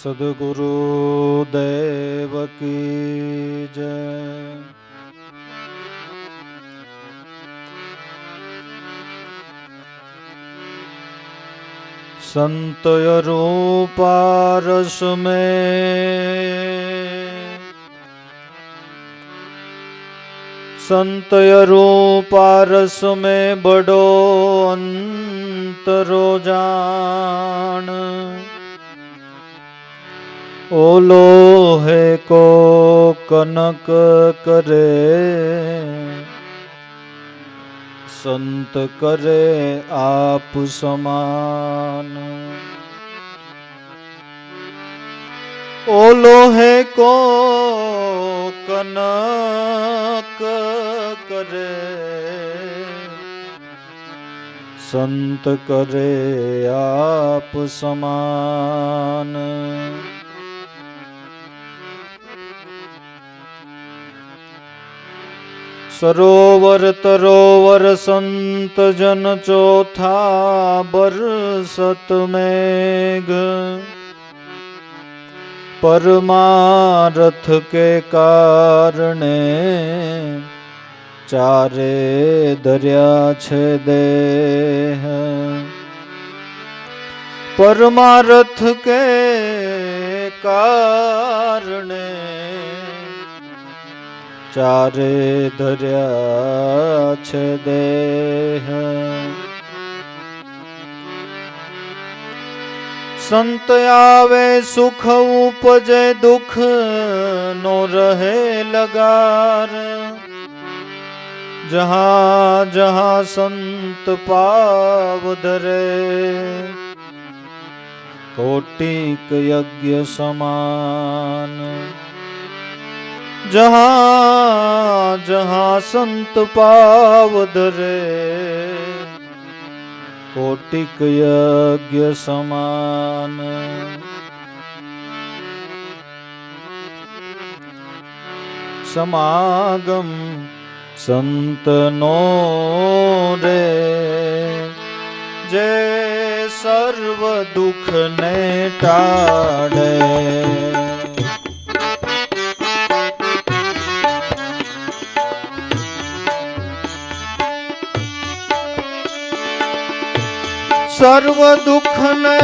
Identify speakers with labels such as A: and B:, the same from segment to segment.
A: સદગુરુ દેવ કી જય. સંતય રૂપા રસ મેં, સંતય રૂપા રસ મેં બડો અંતરો જાણ. ઓલો હે કો કનક કરે, સંત કરે આપ સમાન. ઓલો હે કો કનક કરે, સંત કરે આપ સમાન. સરોવર તરોવર સંત જન ચોથા બરસત મેઘ. પરમારથ કે કારણે ચારે દરિયા છે દેહ. પરમારથ કે કારણે ચારે ધર્યા છે દેહ. સંત આવે સુખ ઉપજે, દુઃખ નો રહે લગાર. જહાં જહાં સંત પાવ ધરે, કોટિક યજ્ઞ સમાન. જહાં જહાં સંત પાવ ધરે, કોટિક યજ્ઞ સમાન. સમાગમ સંતનો રે, જે સર્વ દુઃખ ને ટાળે. સર્વ દુઃખ ને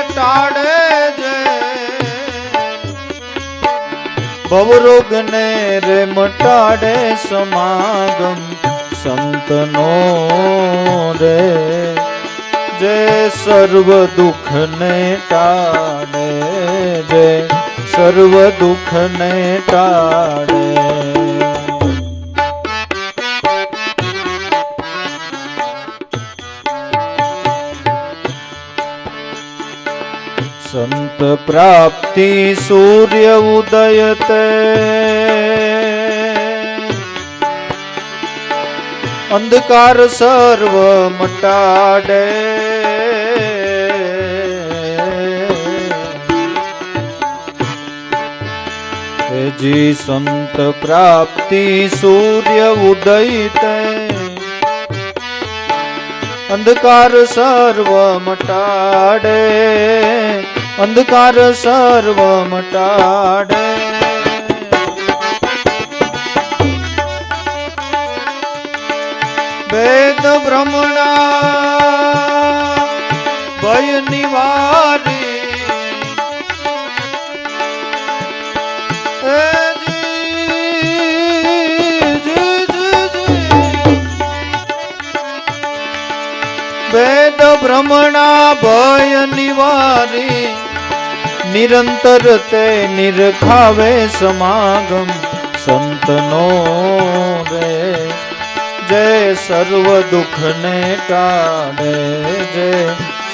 A: ટાળે જે, ભવરોગ ને રે મટાડે. સમાગમ સંતનો રે, જે સર્વ દુઃખ ને ટાળે, જે સર્વ દુઃખ ને ટાળે. સંત પ્રાપ્તિ સૂર્ય ઉદય તે, અંધકાર સર્વ મટાડે. જી સંત પ્રાપ્તિ સૂર્ય ઉદય તે, અંધકાર સર્વ મટાડે. અંધકાર સર્વ મટાડે. વેદ બ્રહ્મણા ભય નિવારી, વેદ બ્રહ્મણા ભય નિવારી. નિરંતર તે નિરખાવે સમાગમ સંતનો રે, જે સર્વ દુઃખ ને ટાળે, જે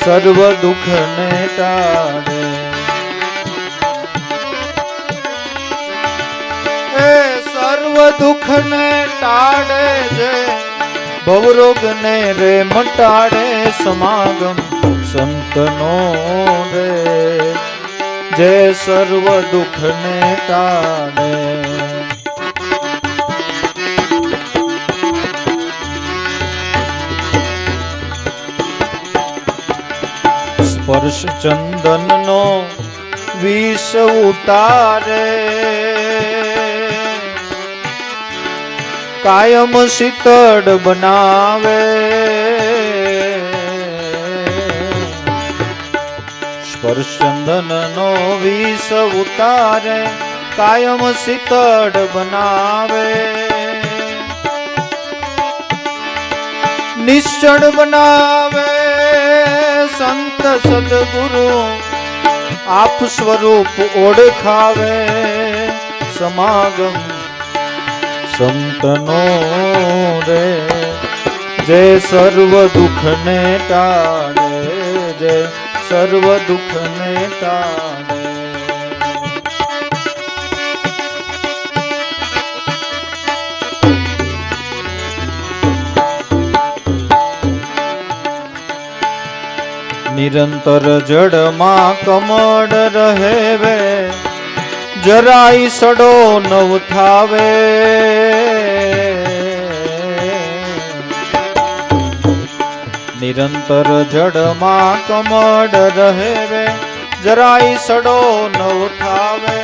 A: સર્વ દુઃખ ને ટાળે. એ સર્વ દુઃખ ને ટાળે, જે ભવરોગ ને રે મટાડે. સમાગમ સંતનો રે, જે સર્વ દુઃખ ને ટાળે. સ્પર્શ ચંદનનો વિષ ઉતારે, કાયમ શીતળ બનાવે, સ્પર્શ ચંદનનો વિષ ઉતારે, કાયમ શીતળ બનાવે, નિશ્ચળ બનાવે સંત સદગુરુ, આપ સ્વરૂપ ઓળખાવે, સમાગમ સંતનો રે, જે સર્વ દુઃખને ટાળે, જે સર્વ દુઃખને ટાળે. નિરંતર જળમાં કમળ રહેવે, જરાય સડો નવ થાવે, નિરંતર જળમાં કમળ રહેવે, જરાય સડો નવ થાવે,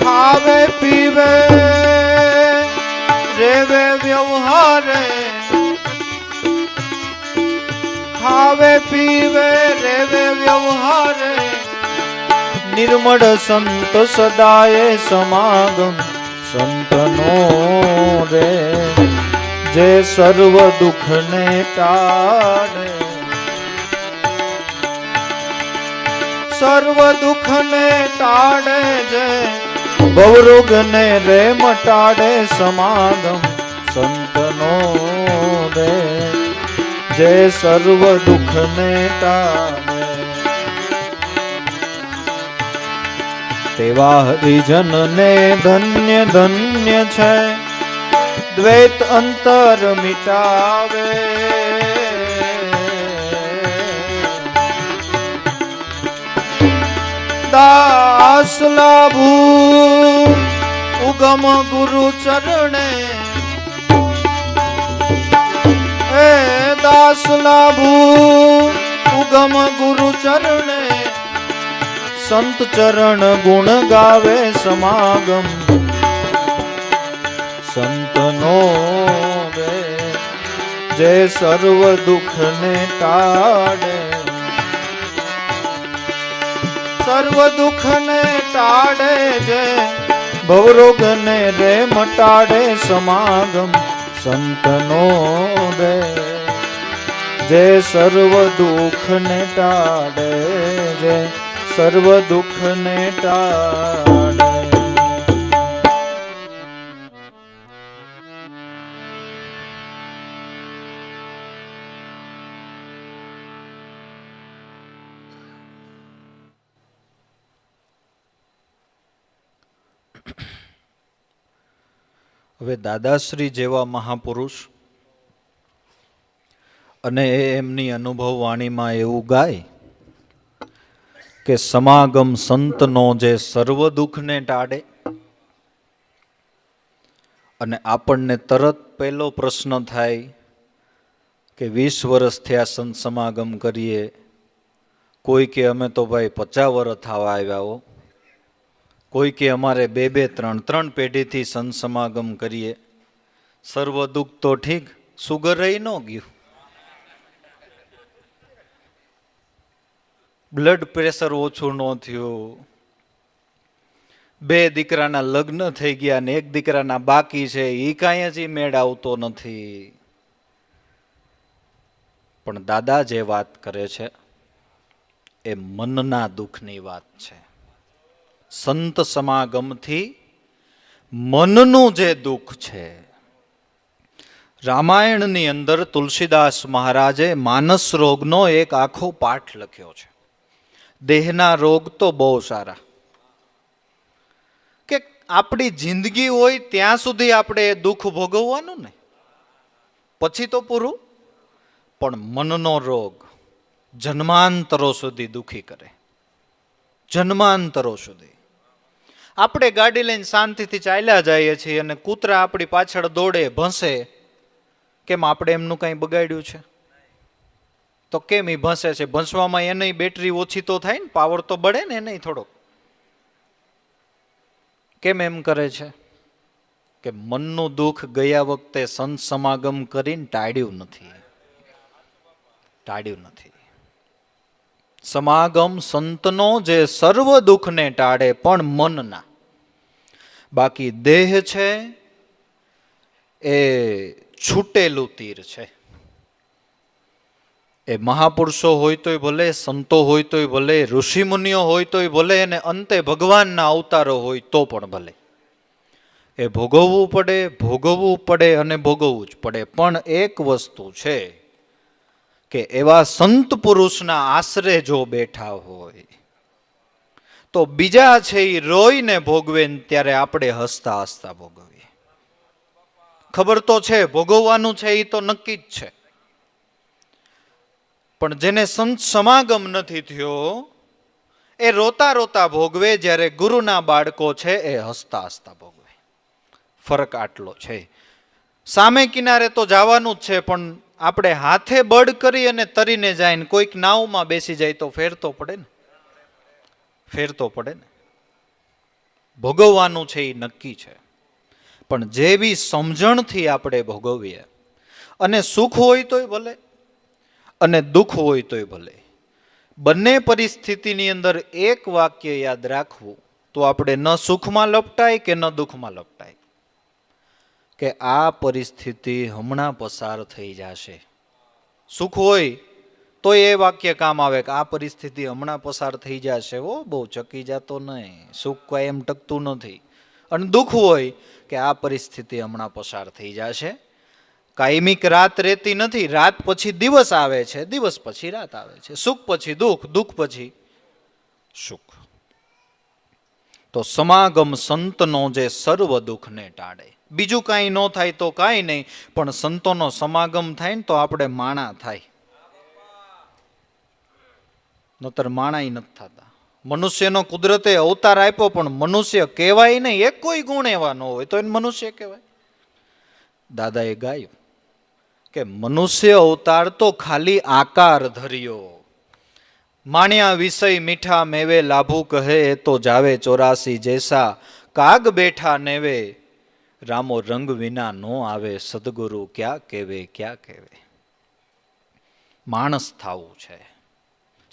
A: ખાવે પીવે રેવે વ્યવહારે, ખાવે પીવે રેવે વ્યવહારે, નિર્મળ સંત સદાય સમાગમ સંતનો રે, જે સર્વ દુઃખને ટાળે, સર્વ દુઃખને ટાળે, જે ભવરોગને રે મટાડે, સમાગમ સંતનો રે, જે સર્વ દુઃખને ટાળે. તેવા હરિજનને ધન્ય ધન્ય છે, દ્વૈત અંતર મિટાવે, દાસ લાભુ ઉગમ ગુરુ ચરણે, હે દાસ લાભુ ઉગમ ગુરુ ચરણે, સંત ચરણ ગુણ ગાવે, સમાગમ સંતનો રે, જે સર્વ દુઃખને ટાળે, સર્વ દુઃખને ટાળે, જે ભવરોગને રે મટાડે, સમાગમ સંતનો રે, જે સર્વ દુઃખને ટાળે, જે સર્વ દુઃખને ટાળે. હવે દાદાશ્રી જેવા મહાપુરુષ અને એમની અનુભવ વાણીમાં એવું ગાય કે સમાગમ સંતનો જે સર્વ દુઃખને ટાળે, અને આપણને તરત પહેલો પ્રશ્ન થાય કે 20 વર્ષ થયા સંત સમાગમ કરીએ, કોઈ કે અમે તો ભાઈ 50 વર્ષ થવા આવ્યા હો, કોઈ કે અમારે 2 3 પેઢીથી સંત સમાગમ કરીએ, સર્વ દુઃખ તો ઠીક, સુગર રહી ન ગયું, બ્લડ પ્રેશર ઓછું ન થયું, 2 દીકરાના લગ્ન થઈ ગયા ને 1 દીકરાના બાકી છે, એ કાંઈ જ મેળ આવતો નથી. પણ દાદા જે વાત કરે છે એ મનના દુઃખની વાત છે. સંત સમાગમથી મનનું જે દુઃખ છે, રામાયણની અંદર તુલસીદાસ મહારાજે માનસ રોગનો એક આખો પાઠ લખ્યો છે. દેહના રોગ તો બહુ સારા, કે આપણી જિંદગી હોય ત્યાં સુધી આપણે એ દુઃખ ભોગવવાનું ને, પછી તો પૂરું. પણ મનનો રોગ જન્માંતરો સુધી દુઃખી કરે, જન્માંતરો સુધી. આપણે ગાડી લઈને શાંતિથી ચાલ્યા જઈએ છીએ અને કૂતરા આપણી પાછળ દોડે, ભસે, કેમ આપણે એમનું કાંઈ બગાડ્યું છે? તો કેમ એ ભસે છે? ભસવામાં એને બેટરી ઓછી તો થાય ને, પાવર તો બળે ને એને થોડોક. કેમ એમ કરે છે? કે મનનું દુઃખ ગયા વખતે સંત સમાગમ કરીને ટાળ્યું નથી. ટાળ્યું નથી. સમાગમ સંતનો જે સર્વ દુઃખને ટાળે, પણ મનના. બાકી દેહ છે એ છૂટેલું તીર છે. એ મહાપુરુષો હોય તોય ભલે, સંતો હોય તોય ભલે, ઋષિમુનિઓ હોય તોય ભલે, અને અંતે ભગવાનના અવતારો હોય તો પણ ભલે. એ ભોગવવું પડે, ભોગવવું પડે અને ભોગવવું જ પડે. પણ એક વસ્તુ છે કે એવા સંત પુરુષના આશરે જો બેઠા હોય તો બીજા છે એ રોઈને ભોગવે ત્યારે આપણે હસતા હસતા ભોગવીએ. ખબર તો છે ભોગવવાનું છે, એ તો નક્કી જ છે. પણ જેને સંત સમાગમ નથી થયો એ રોતા રોતા ભોગવે, જ્યારે ગુરુના બાળકો છે એ હસતા હસતા ભોગવે. ફરક આટલો છે. સામે કિનારે તો જવાનું જ છે, પણ આપણે હાથે બળ કરી અને તરીને જાય ને કોઈક નાવમાં બેસી જાય તો ફેર તો પડે ને. ફેર તો પડે ને. ભોગવવાનું છે એ નક્કી છે. પણ જે બી સમજણથી આપણે ભોગવીએ, અને સુખ હોય તોય ભલે અને દુઃખ હોય તોય ભલે, બંને પરિસ્થિતિની અંદર એક વાક્ય યાદ રાખવું તો આપણે ન સુખમાં લપટાય કે ન દુઃખમાં લપટાય, કે આ પરિસ્થિતિ હમણાં પસાર થઈ જશે. સુખ હોય તો એ વાક્ય કામ આવે કે આ પરિસ્થિતિ હમણાં પસાર થઈ જશે, ઓ બહુ ચકી જતો નહીં, સુખ કાંઈ એમ ટકતું નથી. અને દુઃખ હોય કે આ પરિસ્થિતિ હમણાં પસાર થઈ જશે. કાયમિક રાત રહેતી નથી, રાત પછી દિવસ આવે છે, દિવસ પછી રાત આવે છે, સુખ પછી દુઃખ, દુઃખ પછી સુખ. તો સમાગમ સંતનો જે સર્વ દુઃખને ટાળે. બીજું કાંઈ ન થાય તો કાંઈ નહીં, પણ સંતોનો સમાગમ થાય ને તો આપણે માણા થાય. નતર માણાય નથી થતા. મનુષ્યનો કુદરતે અવતાર આપ્યો, પણ મનુષ્ય કહેવાય નહીં, એક કોઈ ગુણ એવા ન હોય તો એને મનુષ્ય કહેવાય. દાદાએ ગાયું કે મનુષ્ય અવતાર તો ખાલી આકાર ધર્યો, માણ્યા વિષય મીઠા મેવે લાભુ કહે એ તો જાવે 84 જૈસા, કાગ બેઠા નેવે રામો રંગ વિના નો આવે, સદગુરુ ક્યાં કહેવે ક્યાં કહેવે. માણસ થવું છે,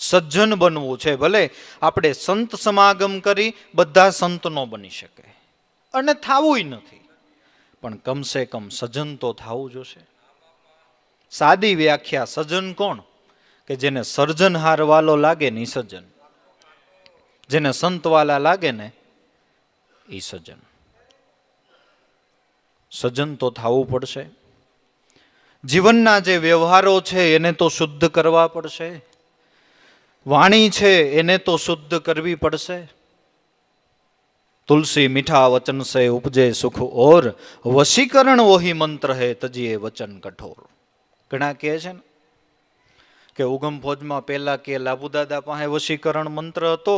A: સજ્જન બનવું છે. ભલે આપણે સંત સમાગમ કરી બધા સંત નો બની શકે અને થાવું નથી, પણ કમસે કમ સજ્જન તો થવું જોશે. સાદી વ્યાખ્યા, સજ્જન કોણ? કે જેને સર્જનહાર વાલો લાગે ને એ સજ્જન, જેને સંતવાલા લાગે ને એ સજ્જન. સજ્જન તો થવું પડશે. જીવનના જે વ્યવહારો છે એને તો શુદ્ધ કરવા પડશે. વાણી છે એને તો શુદ્ધ કરવી પડશે. તુલસી મીઠા વચન સે ઉપજે સુખ ઓર, વશીકરણ વહી મંત્ર હે તજીએ વચન કઠોર. ઘણા કહે છે ને કે ઉગમ ફોજમાં પહેલા કે લાભુદાદા પાસે વશીકરણ મંત્ર હતો,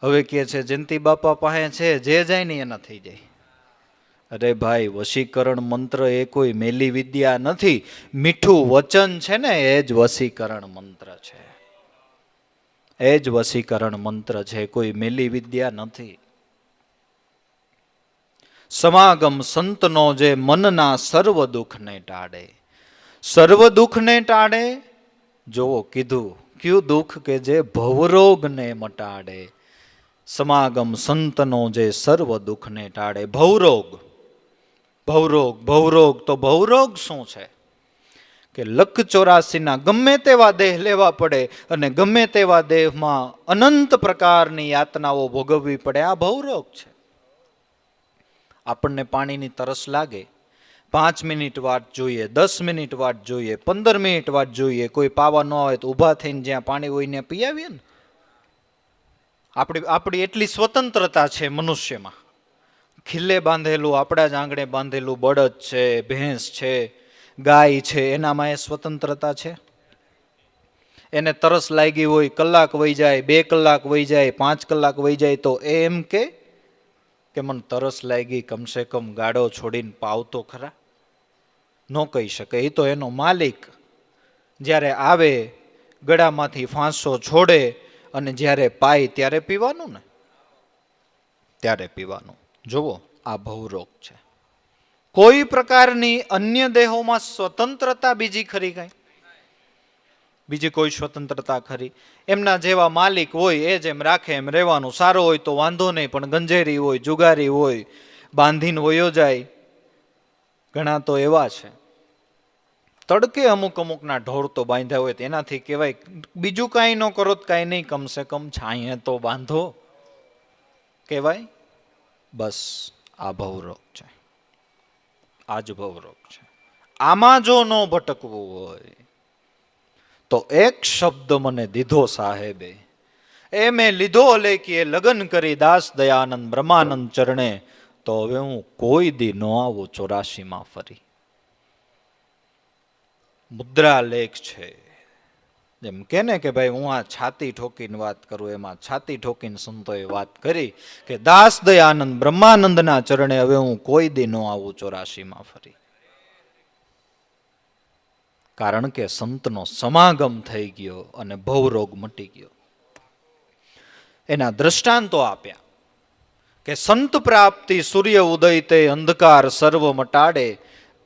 A: હવે કે છે જયંતિ બાપા પાસે છે, જે જાય ને એના થઈ જાય. અરે ભાઈ, વશીકરણ મંત્ર એ કોઈ મેલી વિદ્યા નથી. મીઠું વચન છે ને એ જ વશીકરણ મંત્ર છે. એ જ વશીકરણ મંત્ર છે, કોઈ મેલી વિદ્યા નથી. સમાગમ સંતનો જે મનના સર્વ દુઃખને ટાળે. સર્વ દુઃખને ટાળે. જોવો કીધું કયું દુઃખ? કે જે ભવરોગને મટાડે. સમાગમ સંતનો જે સર્વ દુઃખને ટાળે. ભવરોગ, ભવરોગ, ભવરોગ તો ભવરોગ શું છે? કે લખ 84 ગમે તેવા દેહ લેવા પડે અને ગમે તેવા દેહમાં અનંત પ્રકારની યાતનાઓ ભોગવવી પડે. આ ભવરોગ છે. આપણને પાણીની તરસ લાગે, 5 મિનિટ વાટ જોઈએ, 10 મિનિટ વાટ જોઈએ, 15 મિનિટ વાટ જોઈએ. કોઈ પાવા ન આવે તો ઊભા થઈને જ્યાં પાણી હોય ત્યાં પી આવીએ ને. આપણી એટલી સ્વતંત્રતા છે મનુષ્યમાં. ખિલ્લે બાંધેલું, આપણા જ આંગણે બાંધેલું બળદ છે, ભેંસ છે, ગાય છે, એનામાં એ સ્વતંત્રતા છે. એને તરસ લાગી હોય, કલાક વહી જાય, 2 કલાક વહી જાય, 5 કલાક વહી જાય તો એમ કે મને તરસ લાગી, કમસે કમ ગાડો છોડીને પાવ તો ખરા. ન કહી શકે. એ તો એનો માલિક જ્યારે આવે ગળામાંથી ફાંસો છોડે અને જ્યારે પાય ત્યારે પીવાનું ને, ત્યારે પીવાનું. જુઓ, આ ભવરોગ છે. કોઈ પ્રકારની અન્ય દેહોમાં સ્વતંત્રતા બીજી ખરી? કઈ બીજી કોઈ સ્વતંત્રતા ખરી? એમના જેવા માલિક હોય એ જેમ રાખે એમ રહેવાનું. સારો હોય તો વાંધો નહીં, પણ ગંજેરી હોય, જુગારી હોય, બાંધીને વયો જાય. ઘણા તો એવા છે, તડકે અમુકના ઢોર તો બાંધ્યા હોય, એનાથી કહેવાય બીજું કાંઈ ન કરો તો કાંઈ નહીં, કમસે કમ છાંયે તો બાંધો, કહેવાય. બસ આ ભવરોગ છે, આ જ ભવરોગ છે. આમાં જો ન ભટકવું હોય તો એક શબ્દ મને દીધો સાહેબે, એ મેં લીધો લેકીએ લગન કરી દાસ દયાનંદ બ્રહ્માનંદ ચરણે, તો હવે હું કોઈ દી ન આવું 84માં ફરી. મુદ્રા લેખ છે. જેમ કે ને કે ભાઈ હું આ છાતી ઠોકીને વાત કરું, એમાં છાતી ઠોકીને સંતોએ વાત કરી કે દાસ દયાનંદ બ્રહ્માનંદના ચરણે હવે હું કોઈ દી ન આવું 84માં ફરી. કારણ કે સંતનો સમાગમ થઈ ગયો અને ભવરોગ મટી ગયો. એના દ્રષ્ટાંતો આપ્યા કે સંત પ્રાપ્તિ સૂર્ય ઉદય તે અંધકાર સર્વ મટાડે,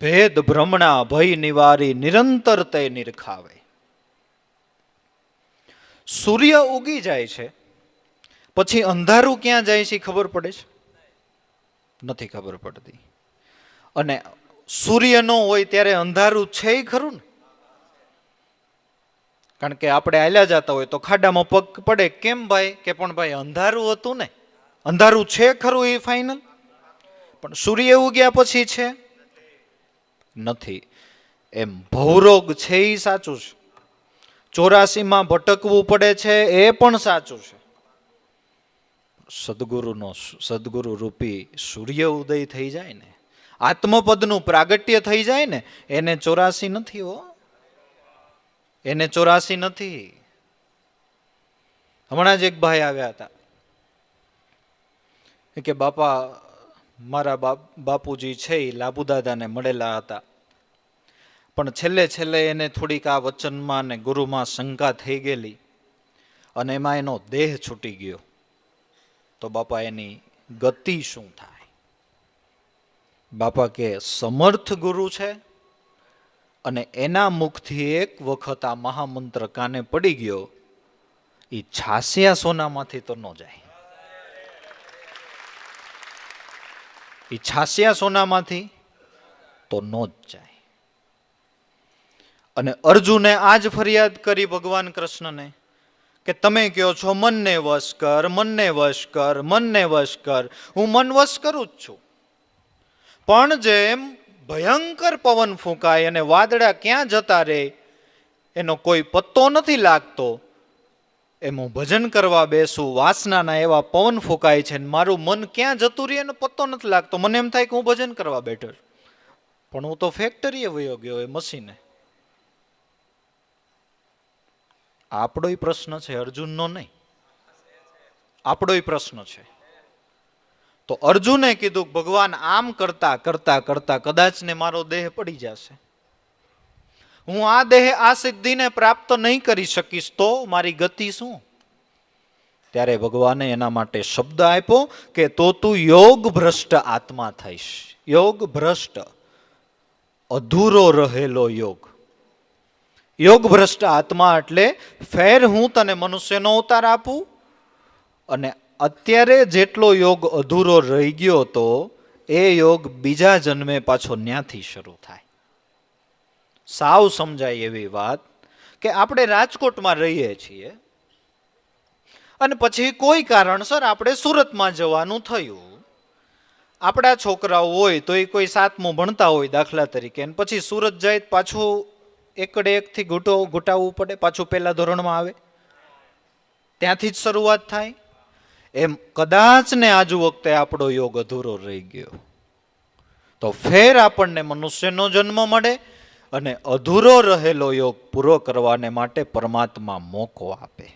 A: ભેદ ભ્રમણા ભય નિવારી નિરંતર તે નિરખાવે. સૂર્ય ઉગી જાય છે પછી અંધારું ક્યાં જાય છે ખબર પડે છે? નથી ખબર પડતી. અને સૂર્ય ન હોય ત્યારે અંધારું છે ખરું ને? કારણ કે આપણે હાલ્યા જતા હોય તો ખાડામાં પગ પડે, કેમ ભાઈ? કે પણ ભાઈ અંધારું હતું ને, અંધારું છે ખરું એ ફાઇનલ. પણ સૂર્ય ઉગ્યા પછી છે નથી. એમ ભવરોગ છે એ સાચું છે, 84માં ભટકવું પડે છે એ પણ સાચું છે. સદગુરુ રૂપી સૂર્ય ઉદય થઈ જાય ને, આત્મપદનું પ્રાગટ્ય થઈ જાય ને, એને 84 નથી હો, એને 84 નથી. હમણાં જ એક ભાઈ આવ્યા હતા કે બાપા મારા બાપુજી છે એ લાબુદાદાને મળેલા હતા, પણ છેલ્લે એને થોડીક આ વચનમાં ને ગુરુમાં શંકા થઈ ગયેલી અને એમાં એનો દેહ છૂટી ગયો. તો બાપા એની ગતિ શું થાય? બાપા કે સમર્થ ગુરુ છે અને એના મુખથી એક વખત આ મહામંત્ર કાને પડી ગયો, એ 86 સોનામાંથી તો ન જાય. એ 86 સોનામાંથી તો ન જ જાય. અને અર્જુને આજ ફરિયાદ કરી ભગવાન કૃષ્ણને કે તમે કહો છો મનને વશ કર, મનને વશ કર, મનને વશ કર. હું મન વશ કરું જ છું, પણ જેમ ભયંકર પવન ફૂંકાય અને વાદળા ક્યાં જતા રહે એનો કોઈ પત્તો નથી લાગતો, એમ હું ભજન કરવા બેસું, વાસનાના એવા પવન ફૂંકાય છે, મારું મન ક્યાં જતું રહે એનો પત્તો નથી લાગતો. મને એમ થાય કે હું ભજન કરવા બેઠો, પણ હું તો ફેક્ટરીએ વયો ગયો એ મશીને. આપણોય પ્રશ્ન છે, અર્જુનનો નહીં, આપણોય પ્રશ્ન છે. તો અર્જુને કીધું ભગવાન આમ કરતા કરતા કરતા કદાચ ને મારો દેહ પડી જશે, હું આ દેહ આ સિદ્ધિને પ્રાપ્ત નહીં કરી શકીશ તો મારી ગતિ શું? ત્યારે ભગવાને એના માટે શબ્દ આપ્યો કે તો તું યોગ ભ્રષ્ટ આત્મા થઈશ. યોગ ભ્રષ્ટ, અધૂરો રહેલો યોગ. યોગ ભ્રષ્ટ આત્મા એટલે ફેર હું તને મનુષ્યનો અવતાર આપું અને અત્યારે જેટલો યોગ અધૂરો રહી ગયો તો એ યોગ બીજા જન્મે પાછો ન્યાથી શરૂ થાય. સાવ સમજાય એવી વાત કે આપણે રાજકોટમાં રહીએ છીએ અને પછી કોઈ કારણસર આપણે સુરતમાં જવાનું થયું. આપણા છોકરાઓ હોય તો એ કોઈ 7મું ભણતા હોય દાખલા તરીકે, અને પછી સુરત જાય પાછું એકડે એકથી ઘૂંટાવવું પડે, પાછું પહેલા ધોરણમાં આવે, ત્યાંથી જ શરૂઆત થાય. એમ કદાચ ને આજ વખતે આપણો યોગ અધૂરો રહી ગયો તો ફેર આપણને મનુષ્યનો જન્મ મળે અને અધૂરો રહેલો યોગ પૂરો કરવાને માટે પરમાત્મા મોકો આપે.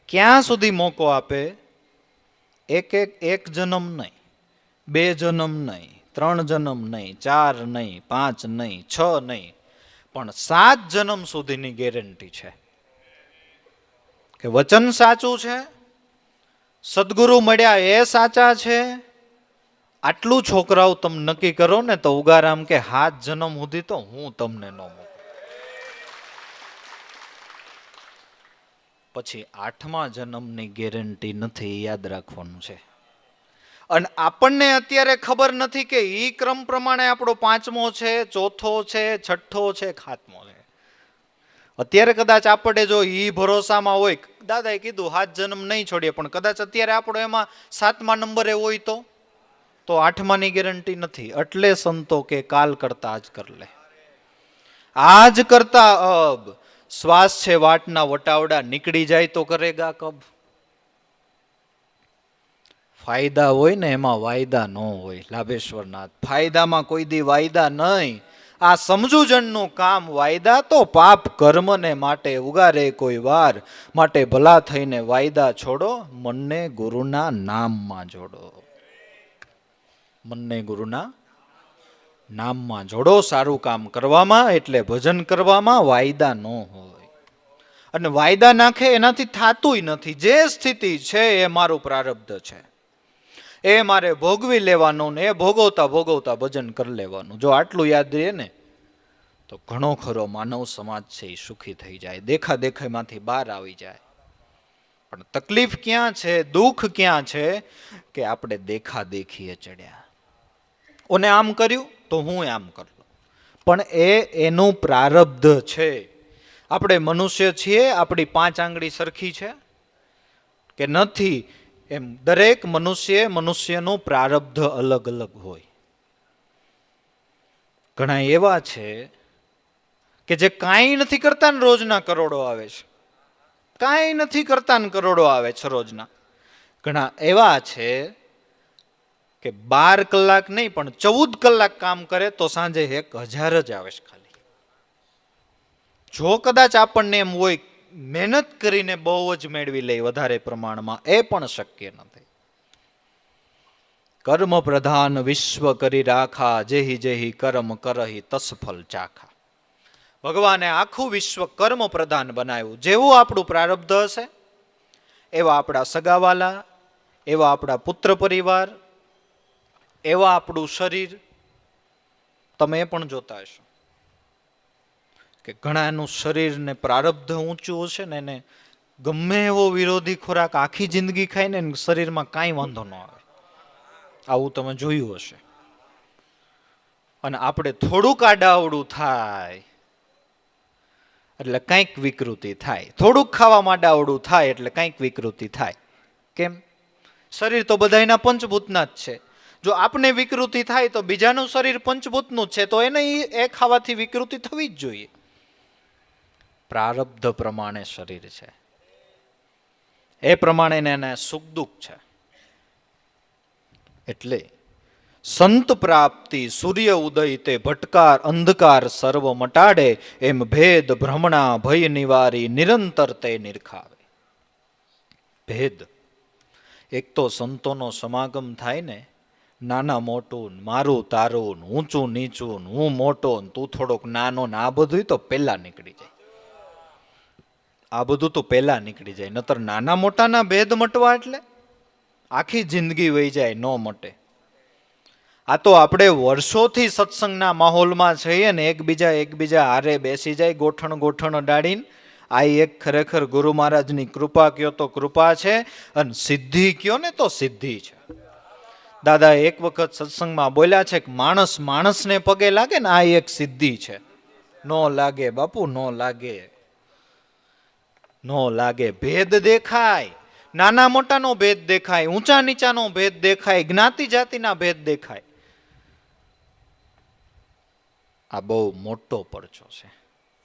A: ક્યાં સુધી મોકો આપે? એક જન્મ નહીં, 2 જન્મ નહીં, 3 જન્મ નહીં, 4 નહીં, 5 નહીં, 6 નહીં, પણ 7 જન્મ સુધીની ગેરંટી છે કે વચન સાચું છે, સદગુરુ મળ્યા એ સાચા છે. આટલું છોકરાઓ તમે નક્કી કરો ને તો ઉગારામ કે 7 જન્મ સુધી તો હું તમને ન મોકલું. પછી 8મા જન્મની ગેરંટી નથી, યાદ રાખવાનું છે. અને આપણને અત્યારે ખબર નથી કે ઈ ક્રમ પ્રમાણે આપણો 5મો છે, 4થો છે, 6થો છે, 7મો છે. અત્યારે કદાચ આપણે જો ઈ ભરોસામાં હોય, દાદાએ કીધું 7 જન્મ નહીં છોડીએ, પણ કદાચ અત્યારે આપણો એમાં 7મા નંબરે હોય તો 8માની ગેરંટી નથી. એટલે સંતો કે કાલ કરતા આજ કર લે, આજ કરતા અબ. શ્વાસ છે વાટના વટાવડા, નીકળી જાય તો કરેગા કબ. ફાયદા હોય ને એમાં વાયદા ન હોય. લાભેશ્વરનાથ, ફાયદામાં કોઈ દી વાયદા નહીં. આ સમજુજનનું કામ. વાયદા તો પાપ કર્મને માટે ઉગારે કોઈ વાર. માટે ભલા થઈને વાયદા છોડો, મનને ગુરુના નામમાં જોડો. મનને ગુરુના નામમાં જોડો. સારું કામ કરવામાં, એટલે ભજન કરવામાં વાયદા ન હોય. અને વાયદા નાખે એનાથી થાતુંય નથી. જે સ્થિતિ છે એ મારું પ્રારબ્ધ છે, એ મારે ભોગવી લેવાનું ને એ ભોગવતા ભોગવતા ભજન કરી લેવાનું. જો આટલું યાદ રહે ને તો ઘણો ખરો માનવ સમાજ છે એ સુખી થઈ જાય, દેખા દેખાઈમાંથી બહાર આવી જાય. પણ તકલીફ ક્યાં છે, દુઃખ ક્યાં છે કે આપણે દેખા દેખીએ ચડ્યા. ઓને આમ કર્યું તો હું આમ કરું, પણ એનું પ્રારબ્ધ છે. આપણે મનુષ્ય છીએ, આપણી 5 આંગળી સરખી છે કે નથી, એમ દરેક મનુષ્યનું પ્રારબ્ધ અલગ અલગ હોય. ઘણા એવા છે કે જે કાંઈ નથી કરતા ને રોજના કરોડો આવે છે, કાંઈ નથી કરતા ને કરોડો આવે છે રોજના. ઘણા એવા છે કે 12 કલાક નહીં પણ 14 કલાક કામ કરે તો સાંજે 1000 જ આવે છે ખાલી. જો કદાચ આપણને એમ હોય મહેનત કરીને બહુ જ મેળવી લે વધારે પ્રમાણમાં, એ પણ શક્ય નથી. કર્મ પ્રધાન વિશ્વ કરી રાખા, જેહી જેહી કર્મ કરહી તસફલ ચાખા. ભગવાને આખું વિશ્વ કર્મ પ્રધાન બનાવ્યું. જેવું આપણું પ્રારબ્ધ હશે એવા આપણા સગાવાલા, એવા આપણા પુત્ર પરિવાર, એવા આપણું શરીર. તમે એ પણ જોતા હશો કે ઘણાનું શરીર ને પ્રારબ્ધ ઊંચું હશે ને એને ગમે એવો વિરોધી ખોરાક આખી જિંદગી ખાય ને શરીરમાં કાંઈ વાંધો ન આવે. આવું તમે જોયું હશે. અને આપણે થોડુંક આડાવડું થાય એટલે કંઈક વિકૃતિ થાય, થોડુંક ખાવામાં આડાવડું થાય એટલે કંઈક વિકૃતિ થાય. કેમ? શરીર તો બધાયના પંચભૂતના જ છે. જો આપને વિકૃતિ થાય તો બીજાનું શરીર પંચભૂતનું છે, તો એને એ ખાવાથી વિકૃતિ થવી જ જોઈએ. પ્રારબ્ધ પ્રમાણે શરીર છે, એ પ્રમાણે એને સુખ દુઃખ છે. એટલે સંત પ્રાપ્તિ સૂર્ય ઉદય તે ભટકાર અંધકાર સર્વ મટાડે, એમ ભેદ ભ્રમણા ભય નિવારી નિરંતર તે નિરખાવે. ભેદ એક તો સંતોનો સમાગમ થાય ને, નાના મોટું, મારું તારું, ઊંચું નીચું, હું મોટો તું થોડોક નાનો, ને આ બધું તો પહેલા નીકળી જાય. આ બધું તો પહેલા નીકળી જાય. નતર નાના મોટાના ભેદ મટવા એટલે આખી જિંદગી વહી જાય, ન મટે. આ તો આપણે વર્ષોથી સત્સંગના માહોલમાં છીએ ને એકબીજા હારે બેસી જાય, ગોઠણ અડાડીને. આ એક ખરેખર ગુરુ મહારાજની કૃપા કયો તો કૃપા છે, અને સિદ્ધિ કયો ને તો સિદ્ધિ છે. દાદા એક વખત સત્સંગમાં બોલ્યા છે કે માણસને પગે લાગે ને આ એક સિદ્ધિ છે. નો લાગે બાપુ, નો લાગે. ભેદ દેખાય, નાના મોટાનો ભેદ દેખાય, ઊંચા નીચાનો ભેદ દેખાય, જ્ઞાતિ જાતિના ભેદ દેખાય. આ બહુ મોટો પરચો છે.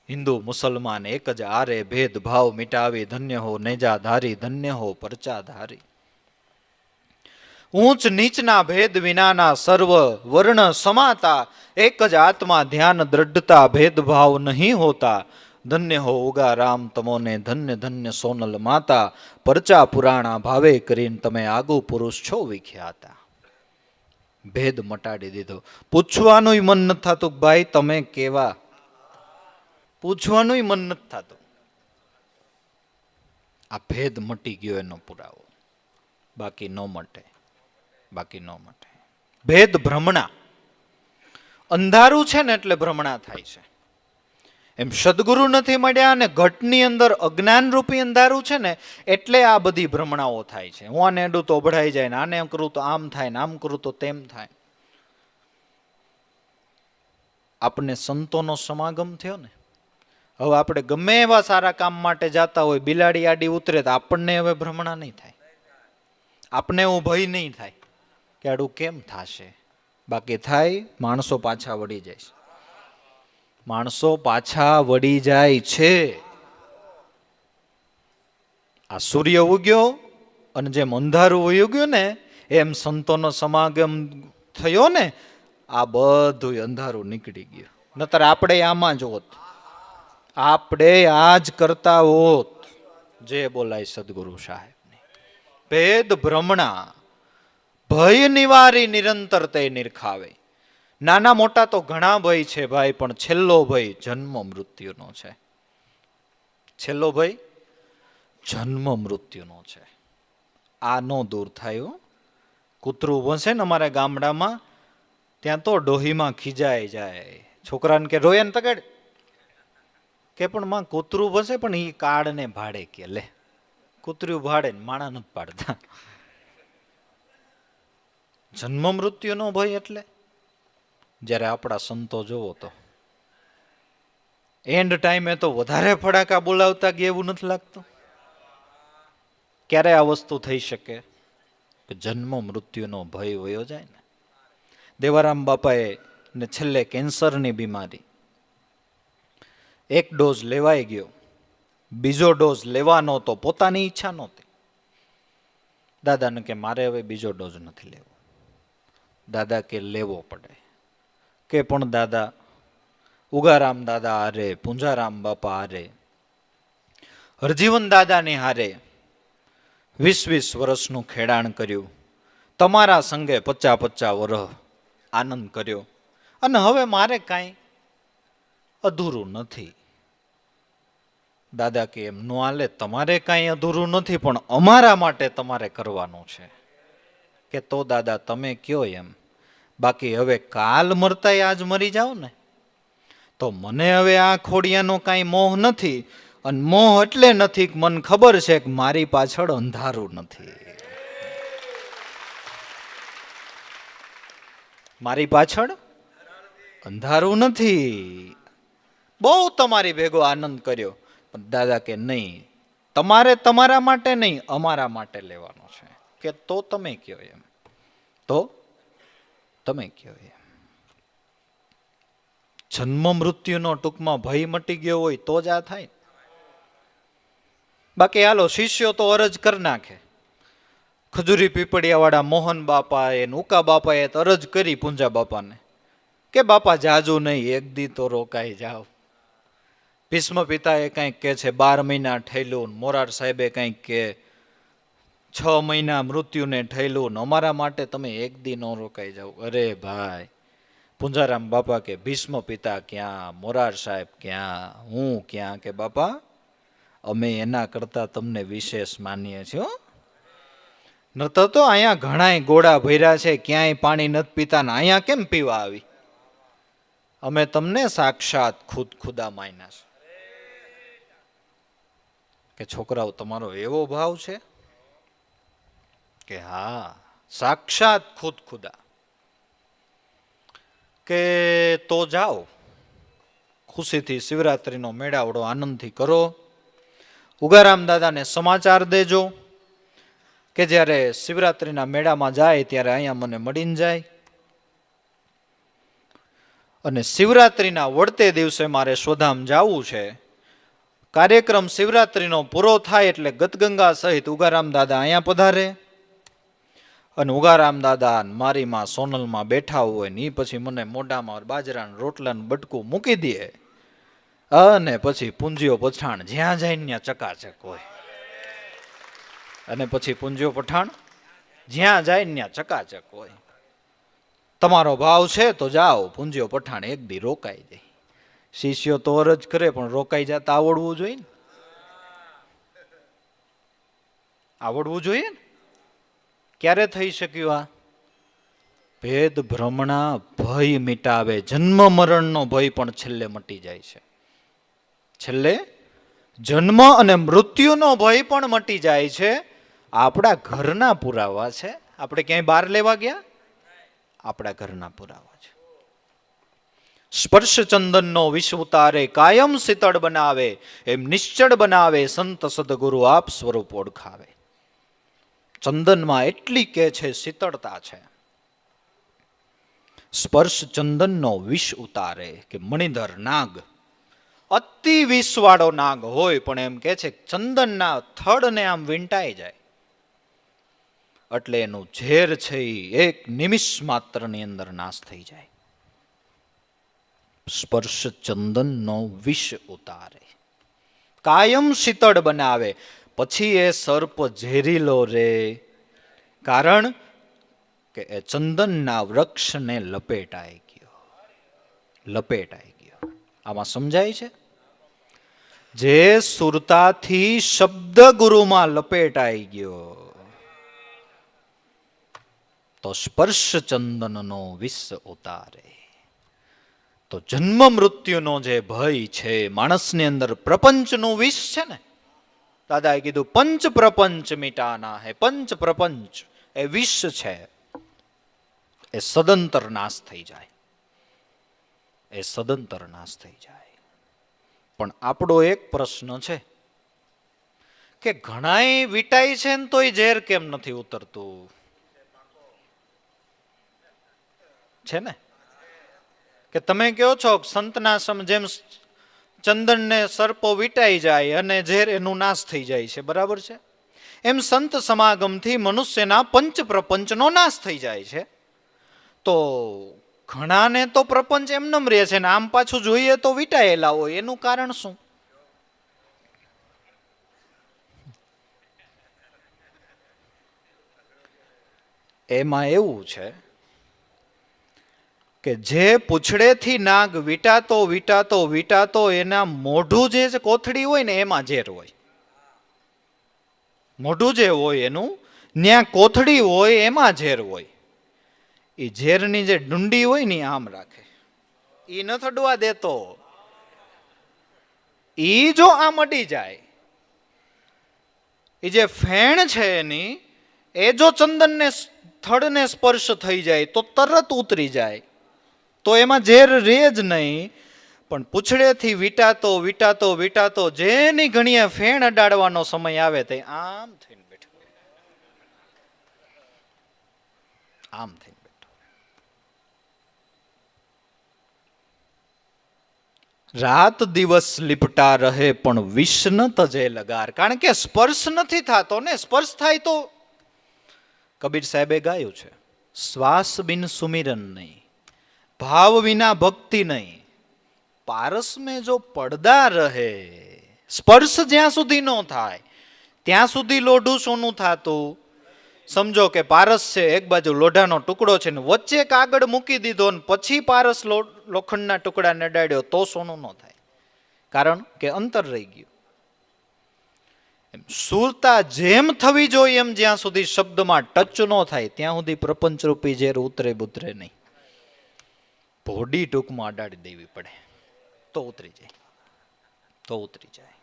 A: હિન્દુ મુસલમાન એક જ આરે, ભેદભાવ મિટાવી ધન્ય હો નેજાધારી, ધન્ય હો પરચાધારી. ઊંચ નીચના ભેદ વિનાના સર્વ વર્ણ સમાતા, એક જ આત્મા ધ્યાન દ્રઢતા, ભેદભાવ નહીં હોતા. ધન્ય હો ઉગા રામ તમોને, ધન્ય ધન્ય સોનલ માતા. પરચા પુરાણા ભાવે કરીને તમે આગુ પુરુષ છો વિખ્યાતા. ભેદ મટાડી દીધો. પૂછવાનું મન નથી થતું ભાઈ તમે કેવા, પૂછવાનું મન નથી થતું. આ ભેદ મટી ગયો એનો પુરાવો, બાકી ન મટે, બાકી ન મટે. ભેદ ભ્રમણા, અંધારું છે ને એટલે ભ્રમણા થાય છે. એમ સદગુરુ નથી મળ્યા અને ઘટની અંદર અજ્ઞાન રૂપી અંધારું છે ને એટલે આ બધી ભ્રમણાઓ થાય છે. હું આને અડું તો ઓભળાઈ જાય ને, આને કરું તો આમ થાય ને, આમ કરું તો તેમ થાય. આપણને સંતોનો સમાગમ થયો ને, હવે આપણે ગમે એવા સારા કામ માટે જાતા હોય, બિલાડી આડી ઉતરે તો આપણને હવે ભ્રમણા નહીં થાય, આપને એવું ભય નહીં થાય કે આડું કેમ થશે. બાકી થાય, માણસો પાછા વળી જાય છે, માણસો પાછા વળી જાય છે. આ સૂર્ય ઉગ્યો અને જેમ અંધારું વયું ગયું ને એમ સંતોનો સમાગમ થયો ને, આ બધું અંધારું નીકળી ગયું. નતર આપણે આમાં જ હોત, આપણે આ જ કરતા હોત. જે બોલાય સદગુરુ સાહેબની. ભેદ ભ્રમણા ભય નિવારી નિરંતર તે નિરખાવે. નાના મોટા તો ઘણા ભય છે ભાઈ, પણ છેલ્લો ભય જન્મ મૃત્યુનો છે. છેલ્લો ભય જન્મ મૃત્યુનો છે. આ નો દૂર થાય. કૂતરું ભસે ને અમારા ગામડામાં, ત્યાં તો ડોહીમાં ખીજાય જાય. છોકરાને કે રોયન તગડ કે પણ માં કૂતરું ભસે, પણ એ કાળને ભાડે કે લે, કૂતરું ભાડે ને માણા નથી પાડતા. જન્મ મૃત્યુનો ભય એટલે જ્યારે આપણા સંતો જોવો તો એન્ડ ટાઈમે તો વધારે ફડાકા બોલાવતા કે એવું નથી લાગતું? ક્યારે આ વસ્તુ થઈ શકે કે જન્મ મૃત્યુનો ભય વયો જાય ને? દેવારામ બાપાએ ને છેલ્લે કેન્સરની બીમારી, એક ડોઝ લેવાઈ ગયો, બીજો ડોઝ લેવાનો તો પોતાની ઈચ્છા નહોતી. દાદાને કે મારે હવે બીજો ડોઝ નથી લેવો. દાદા કે લેવો પડે. કે પણ દાદા, ઉગારામ દાદા હારે, પૂંજારામ બાપા હારે, હરજીવન દાદાની હારે 20-20 વર્ષનું ખેડાણ કર્યું, તમારા સંગે 50-50 વર્ષ આનંદ કર્યો, અને હવે મારે કાંઈ અધૂરું નથી. દાદા કે એમ નો હાલે, તમારે કાંઈ અધૂરું નથી, પણ અમારા માટે તમારે કરવાનું છે. કે તો દાદા તમે કયો એમ. બાકી હવે કાલ મરતાય આજ મરી જાઓ ને તો મને હવે આ ખોડિયાનો કાંઈ મોહ નથી. અને મોહ એટલે નથી કે મને ખબર છે કે મારી પાછળ અંધારું નથી, મારી પાછળ અંધારું નથી. બહુ તમારી ભેગો આનંદ કર્યો, પણ દાદા કે નહીં, તમારે તમારા માટે નહીં, અમારા માટે લેવાનો છે. કે તો તમે કયો એમ, તો તમે કયો એમ. જન્મ મૃત્યુનો ટૂંકમાં ભય મટી ગયો હોય તો જ આ થાય. બાકી હાલો શિષ્યો તો અરજ કરી નાખે. ખજૂરી પીપળિયાવાળા મોહન બાપાએ, ઉકા બાપાએ અરજ કરી પૂંજા બાપાને કે બાપા જાજુ નહીં, એક દી તો રોકાઈ જાઓ. ભીષ્મ પિતાએ કંઈક કે છે 12 મહિના ઠેલું, મોરાર સાહેબે કંઈક કે 6 મહિના મૃત્યુને ઠેલું, અમારા માટે તમે એક દી ન રોકાઈ જાઓ. અરે ભાઈ, પૂંજારામ બાપા કે ભીષ્મ પિતા ક્યાં, મોરાર સાહેબ ક્યાં, હું ક્યાં, કે બાપા અમે એના કરતા તમને વિશેષ માનીએ છીએ. નતો તો અહીંયા ઘણાય ગોળા ભર્યા છે, ક્યાંય પાણી નથી પીતા, ને અહીંયા કેમ પીવા આવી? અમે તમને સાક્ષાત ખુદા માન્યા છે. કે છોકરાઓ તમારો એવો ભાવ છે? કે હા, સાક્ષાત ખુદા. કે તો જાઓ, ખુશીથી શિવરાત્રીનો મેળાવડો આનંદથી કરો. ઉગારામ દાદાને સમાચાર દેજો કે જ્યારે શિવરાત્રીના મેળામાં જાય ત્યારે અહીંયા મને મળીને જાય. અને શિવરાત્રીના વળતે દિવસે મારે સ્વધામ જવું છે. કાર્યક્રમ શિવરાત્રીનો પૂરો થાય એટલે ગતગંગા સહિત ઉગારામ દાદા અહીંયા પધારે. અને ઉગારામ દાદા મારી માં સોનલમાં બેઠા હોય ને એ પછી મને મોઢામાં બાજરાના રોટલાનું બટકું મૂકી દે, અને પછી પૂંજીઓ પઠાણ જ્યાં જાય ત્યાં ચકાચક હોય. અને પછી પૂંજીઓ પઠાણ જ્યાં જાય ત્યાં ચકાચક હોય. તમારો ભાવ છે તો જાઓ, પૂંજ્યો પઠાણ એક દી રોકાઈ જાય. શિષ્યો તો અરજ કરે પણ રોકાઈ જતા આવડવું જોઈએ ને, આવડવું જોઈએ ને. ક્યારે થઈ શક્યું આ? ભેદ ભ્રમણા ભય મિટાવે. જન્મ મરણનો ભય પણ છેલ્લે મટી જાય છે. છેલ્લે જન્મ અને મૃત્યુનો ભય પણ મટી જાય છે. આપણા ઘરના પુરાવા છે. આપણે ક્યાંય બહાર લેવા ગયા? આપણા ઘરના પુરાવા છે. સ્પર્શ ચંદનનો વિષ ઉતારે, કાયમ શીતળ બનાવે, એમ નિશ્ચળ બનાવે, સંત સદગુરુ આપ સ્વરૂપ ઓળખાવે. ચંદનમાં એટલી કે છે શીતળતા છે. સ્પર્શ ચંદનનો વિષ ઉતારે, કે મણિધર નાગ અતિ વિષવાળો નાગ હોય પણ એમ કે છે ચંદનના થડને આમ વીંટાઈ જાય એટલે એનું ઝેર છે એક નિમિષ માત્રની અંદર નાશ થઈ જાય. સ્પર્શ ચંદનનો વિષ ઉતારે, કાયમ શીતળ બનાવે. પછી એ સર્પ ઝેરીલો રે, કારણ કે એ ચંદનના વૃક્ષને લપેટાઈ ગયો. લપેટાઈ ગયો. આમાં સમજાય છે? જે સુરતાથી શબ્દ ગુરુમાં લપેટાઈ ગયો તો સ્પર્શ ચંદનનો વિષ ઉતારે. તો જન્મ મૃત્યુનો જે ભય છે માણસની અંદર, પ્રપંચનું વિષ છે ને, દાદાએ કીધું પંચ પ્રપંચ મિટાના હે. પંચ પ્રપંચ એ વિષ છે, એ સદંતર નાશ થઈ જાય. એ સદંતર નાશ થઈ જાય. પણ આપણો એક પ્રશ્ન છે કે ઘણાય વિટાય છે ને તોય ઝેર કેમ નથી ઉતરતું? છે ને? કે તમે કહો છો સંતના જેમ ચંદનને સર્પો વિટાઈ જાય અને ઝેર એનું નાશ થઈ જાય છે, બરાબર છે? એમ સંત સમાગમથી મનુષ્યના પંચ પ્રપંચનો નાશ થઈ જાય છે. તો ઘણાને તો પ્રપંચ એમનેમ રહે છે ને આમ પાછું જોઈએ તો વિટાયેલા હોય. એનું કારણ શું? એમાં એવું છે કે જે પૂંછડેથી નાગ વીટાતો વીટાતો વીટાતો એના મોઢું જે કોથળી હોય ને એમાં ઝેર હોય. મોઢું જે હોય એનું ત્યાં કોથળી હોય એમાં ઝેર હોય. એ ઝેરની જે ડુંડી હોય ને આમ રાખે, એ ન થડવા દેતો. એ જો આમ અડી જાય, એ જે ફેણ છે એની, એ જો ચંદનને થડને સ્પર્શ થઈ જાય તો તરત ઉતરી જાય. તો એમાં ઝેર રે જ નહીં. પણ પૂંછડેથી વીટાતો વીટાતો વીટાતો જેની ઘણીએ ફેણ અડાડવાનો સમય આવે તે આમ થઈને બેઠો, આમ થઈને બેઠો. રાત દિવસ લીપટા રહે પણ વિષ ન તજે લગાર. કારણ કે સ્પર્શ નથી થતો ને. સ્પર્શ થાય તો, કબીર સાહેબે ગાયું છે, શ્વાસ બિન સુમિરન નહીં, ભાવ વિના ભક્તિ નહીં, પારસ મેં જો પડદા રહે. સ્પર્શ જ્યાં સુધી ન થાય ત્યાં સુધી લોઢું સોનું થાતું. સમજો કે પારસ છે, એક બાજુ લોઢાનો ટુકડો છે ને વચ્ચે કાગળ મૂકી દીધો ને પછી પારસ લોખંડના ટુકડાને અડાડ્યો તો સોનું ન થાય, કારણ કે અંતર રહી ગયું. સુરતા જેમ થવી જોઈએ એમ જ્યાં સુધી શબ્દમાં ટચ ન થાય ત્યાં સુધી પ્રપંચરૂપી ઝેર ઉતરે બુતરે નહીં. ભોડી ટૂંકમાં અડાડી દેવી પડે તો ઉતરી જાય, તો ઉતરી જાય,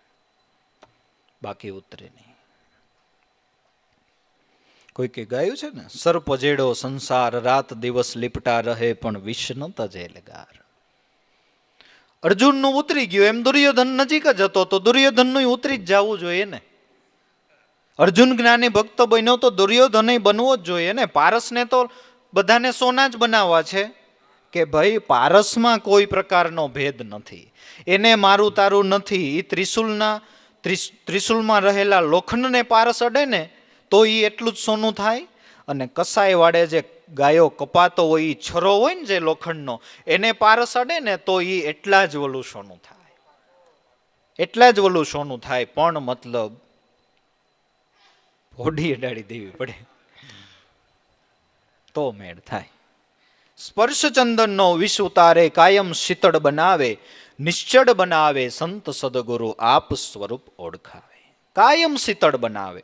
A: બાકી ઉતરે નહીં. કોઈ કે ગાયું છે ને, સર્પ જેડો સંસાર રાત દિવસ લીપટા રહે પણ વિષ ન તજે લગાર. અર્જુનનું ઉતરી ગયું એમ દુર્યોધન નજીક જ હતો તો દુર્યોધનનું ઉતરી જ જવું જોઈએ ને. અર્જુન જ્ઞાની ભક્ત બન્યો તો દુર્યોધન બનવો જ જોઈએ ને. પારસને તો બધાને સોના જ બનાવવા છે કે ભાઈ પારસમાં કોઈ પ્રકારનો ભેદ નથી, એને મારું તારું નથી. એ ત્રિશુલમાં રહેલા લોખંડને પારસ અડે ને તો એ એટલું જ સોનું થાય. અને કસાઈ વાળે જે ગાયો કપાતો હોય એ છરો હોય ને જે લોખંડનો, એને પારસ અડે ને તો એ એટલા જ ઓલું સોનું થાય, એટલા જ ઓલું સોનું થાય. પણ મતલબ હોડી અડાડી દેવી પડે તો મેળ થાય. સ્પર્શ ચંદનનો વિષ ઉતારે, કાયમ શીતળ બનાવે, નિશ્ચળ બનાવે, સંત સદગુરુ આપ સ્વરૂપ ઓળખાવે. કાયમ શીતળ બનાવે.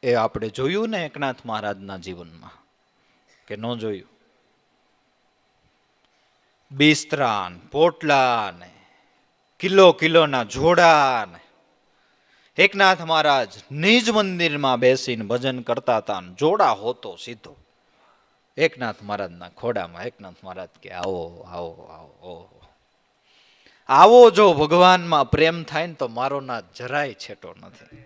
A: એ આપણે જોયું ને એકનાથ મહારાજના જીવનમાં, કે ન જોયું? બિસ્તરા, પોટલા ને કિલોના જોડા ને. એકનાથ મહારાજ નિજ મંદિરમાં બેસીને ભજન કરતા હતા, જોડા હોતો સીધો એકનાથ મહારાજના ખોડામાં. એકનાથ મહારાજ કે આવો આવો આવો. ઓહો, આવો જો ભગવાનમાં પ્રેમ થાય ને તો મારો નાથ જરાય છેટો નથી.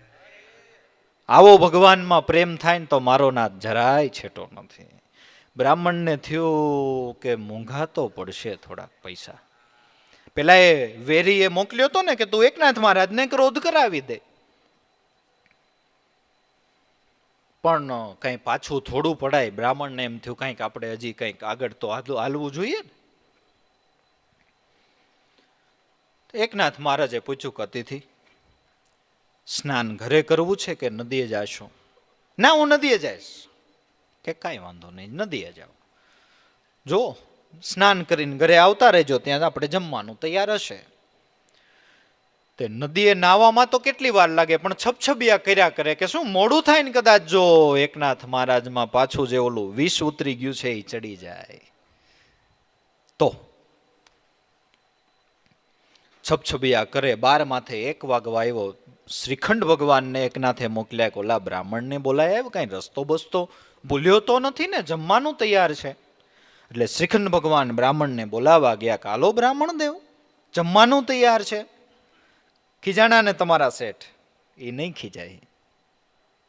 A: આવો ભગવાનમાં પ્રેમ થાય ને તો મારો નાથ જરાય છેટો નથી. બ્રાહ્મણને થયું કે મોંઘા તો પડશે થોડાક પૈસા. પેલા એ વેરીએ મોકલ્યો હતો ને કે તું એકનાથ મહારાજને ક્રોધ કરાવી દે, પણ કઈ પાછું થોડું પડાય. બ્રાહ્મણને એમ થયું કંઈક આપણે હજી કંઈક આગળ તો હાલવું જોઈએ ને. એકનાથ મહારાજે પૂછ્યું કે અતિથિ, સ્નાન ઘરે કરવું છે કે નદીએ જાશો? ના, હું નદીએ જઈશ. કે કાંઈ વાંધો નહીં, નદીએ જાઓ. જો સ્નાન કરીને ઘરે આવતા રહેજો, ત્યાં આપણે જમવાનું તૈયાર હશે. તે નદીએ નાવામાં તો કેટલી વાર લાગે, પણ છબછબિયા કર્યા કરે કે શું મોડું થાય ને કદાચ જો એકનાથ મહારાજમાં પાછું જે ઓલું વિષ ઉતરી ગયું છે એ ચડી જાય તો. છબછબિયા કરે. 12 માથે 1 વાગવા આવ્યો. શ્રીખંડ ભગવાનને એકનાથે મોકલ્યા કે ઓલા બ્રાહ્મણને બોલાય, કઈ રસ્તો બસતો ભૂલ્યો તો નથી ને? જમવાનું તૈયાર છે. એટલે શ્રીખંડ ભગવાન બ્રાહ્મણને બોલાવા ગયા. કાલો બ્રાહ્મણ દેવ, જમવાનું તૈયાર છે. ખીજાણા ને તમારા શેઠ? એ નહીં ખીજાય,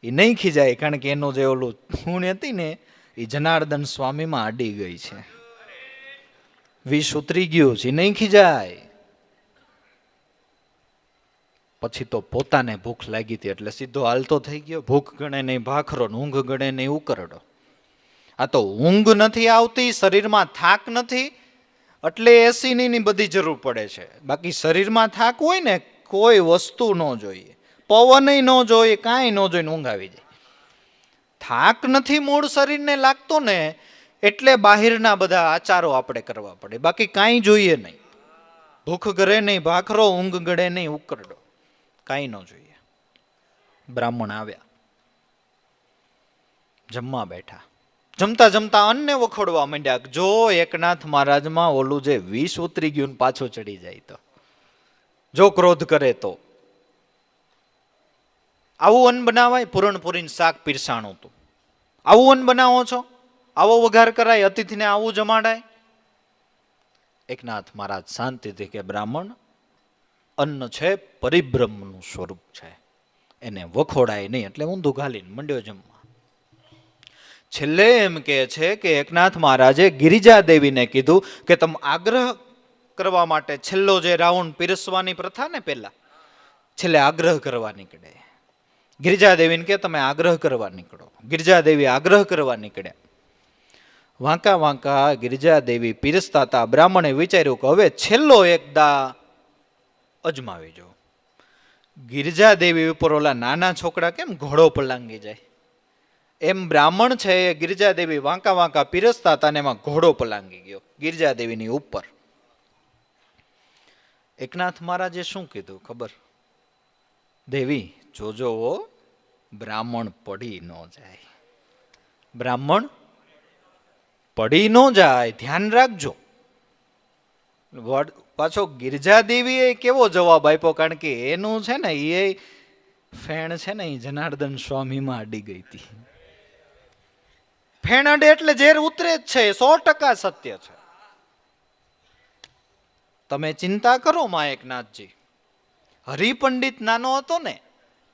A: એ નહીં ખીજાય, કારણ કે એનું જે ઓલું ખૂણ હતી ને એ જનાર્દન સ્વામીમાં અડી ગઈ છે, વિષ ઉતરી ગયું છે, નહીં ખીજાય. પછી તો પોતાને ભૂખ લાગી હતી એટલે સીધો હાલતો થઈ ગયો. ભૂખ ગણે નહીં ભાખરો, ઊંઘ ગણે નહીં ઉકરડો. આ તો ઊંઘ નથી આવતી, શરીરમાં થાક નથી, એટલે એસીની બધી જરૂર પડે છે. બાકી શરીરમાં થાક હોય ને, કોઈ વસ્તુ ન જોઈએ, પવન ન જોઈએ, કાંઈ ન જોઈને ઊંઘ આવી જાય. થાક નથી મૂળ શરીરને લાગતો ને, એટલે બહારના બધા આચારો આપણે કરવા પડે, બાકી કાંઈ જોઈએ નહીં. ભૂખ ગળે નહીં ભાખરો, ઊંઘ ગળે નહીં ઉકરડો, કાંઈ ન જોઈએ. બ્રાહ્મણ આવ્યા, જમવા બેઠા. જમતા જમતા અન્ને વખોડવા માંડ્યા. જો એકનાથ મહારાજમાં ઓલું જે વિષ ઉતરી ગયું પાછું ચડી જાય તો, જો ક્રોધ કરે તો. આવું અન્ન બનાવાય? પૂરણપૂરીને શાક પીરસાણું હતું. આવું અન્ન બનાવો છો? આવો વઘાર કરાય? અતિથિને આવું જમાડાય? એકનાથ મહારાજ શાંતિથી કે બ્રાહ્મણ, અન્ન છે પરિબ્રહ્મનું સ્વરૂપ છે, એને વખોડાય નહીં. એટલે ઊંધું ઘાલીને મંડ્યો જમવા. છેલ્લે એમ કે છે કે એકનાથ મહારાજે ગિરિજા દેવીને કીધું કે તમે આગ્રહ કરવા માટે છેલ્લો જે રાઉન્ડ પીરસવાની પ્રથા ને, પેલા છેલ્લે આગ્રહ કરવા નીકળે. ગિરિજા દેવીને કે તમે આગ્રહ કરવા નીકળો. ગિરિજા દેવી આગ્રહ કરવા નીકળ્યા. વાંકા વાંકા ગિરિજા દેવી પીરસતા હતા. બ્રાહ્મણે વિચાર્યું કે હવે છેલ્લો એક દા અજમાવી જો. ગિરિજા દેવી ઉપર ઓલા નાના છોકરા કેમ ઘોડો પલાંગી જાય, એમ બ્રાહ્મણ છે એ ગિરિજા દેવી વાંકા વાંકા પીરસતા હતા ને એમાં ઘોડો પલાંગી ગયો ગિરિજા દેવીની ઉપર. એકનાથ મહારાજે શું કીધું ખબર? દેવી જોજો બ્રાહ્મણ પડી ન જાય, બ્રાહ્મણ પડી ન જાય, ધ્યાન રાખજો. પાછો ગિરિજા દેવીએ કેવો જવાબ આપ્યો, કારણ કે એનું છે ને એ ફેણ છે ને એ જનાર્દન સ્વામીમાં અડી ગઈ હતી. ફેણ અડે એટલે ઝેર ઉતરે જ છે, 100% સત્ય છે. તમે ચિંતા કરો માં એકનાથજી. હરિપંડિત નાનો હતો ને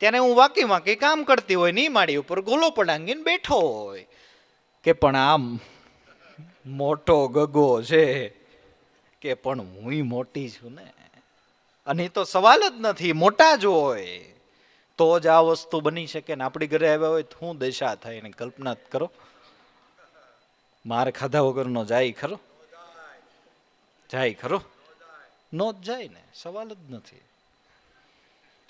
A: ત્યારે હું વાકી વાકી કામ કરતી હોય, ની માડી ઉપર ગોલો પડાંગીને બેઠો હોય કે પણ આમ મોટો ગગો છે કે પણ હું મોટી છું ને, અને તો સવાલ જ નથી, મોટા જ હોય તો જ આ વસ્તુ બની શકે ને. આપણી ઘરે આવ્યા હોય તો શું દશા થાય એની કલ્પના કરો. માર ખાધા વગરનો જાય ખરો? જાય ખરો? નો જ જાય ને, સવાલ જ નથી.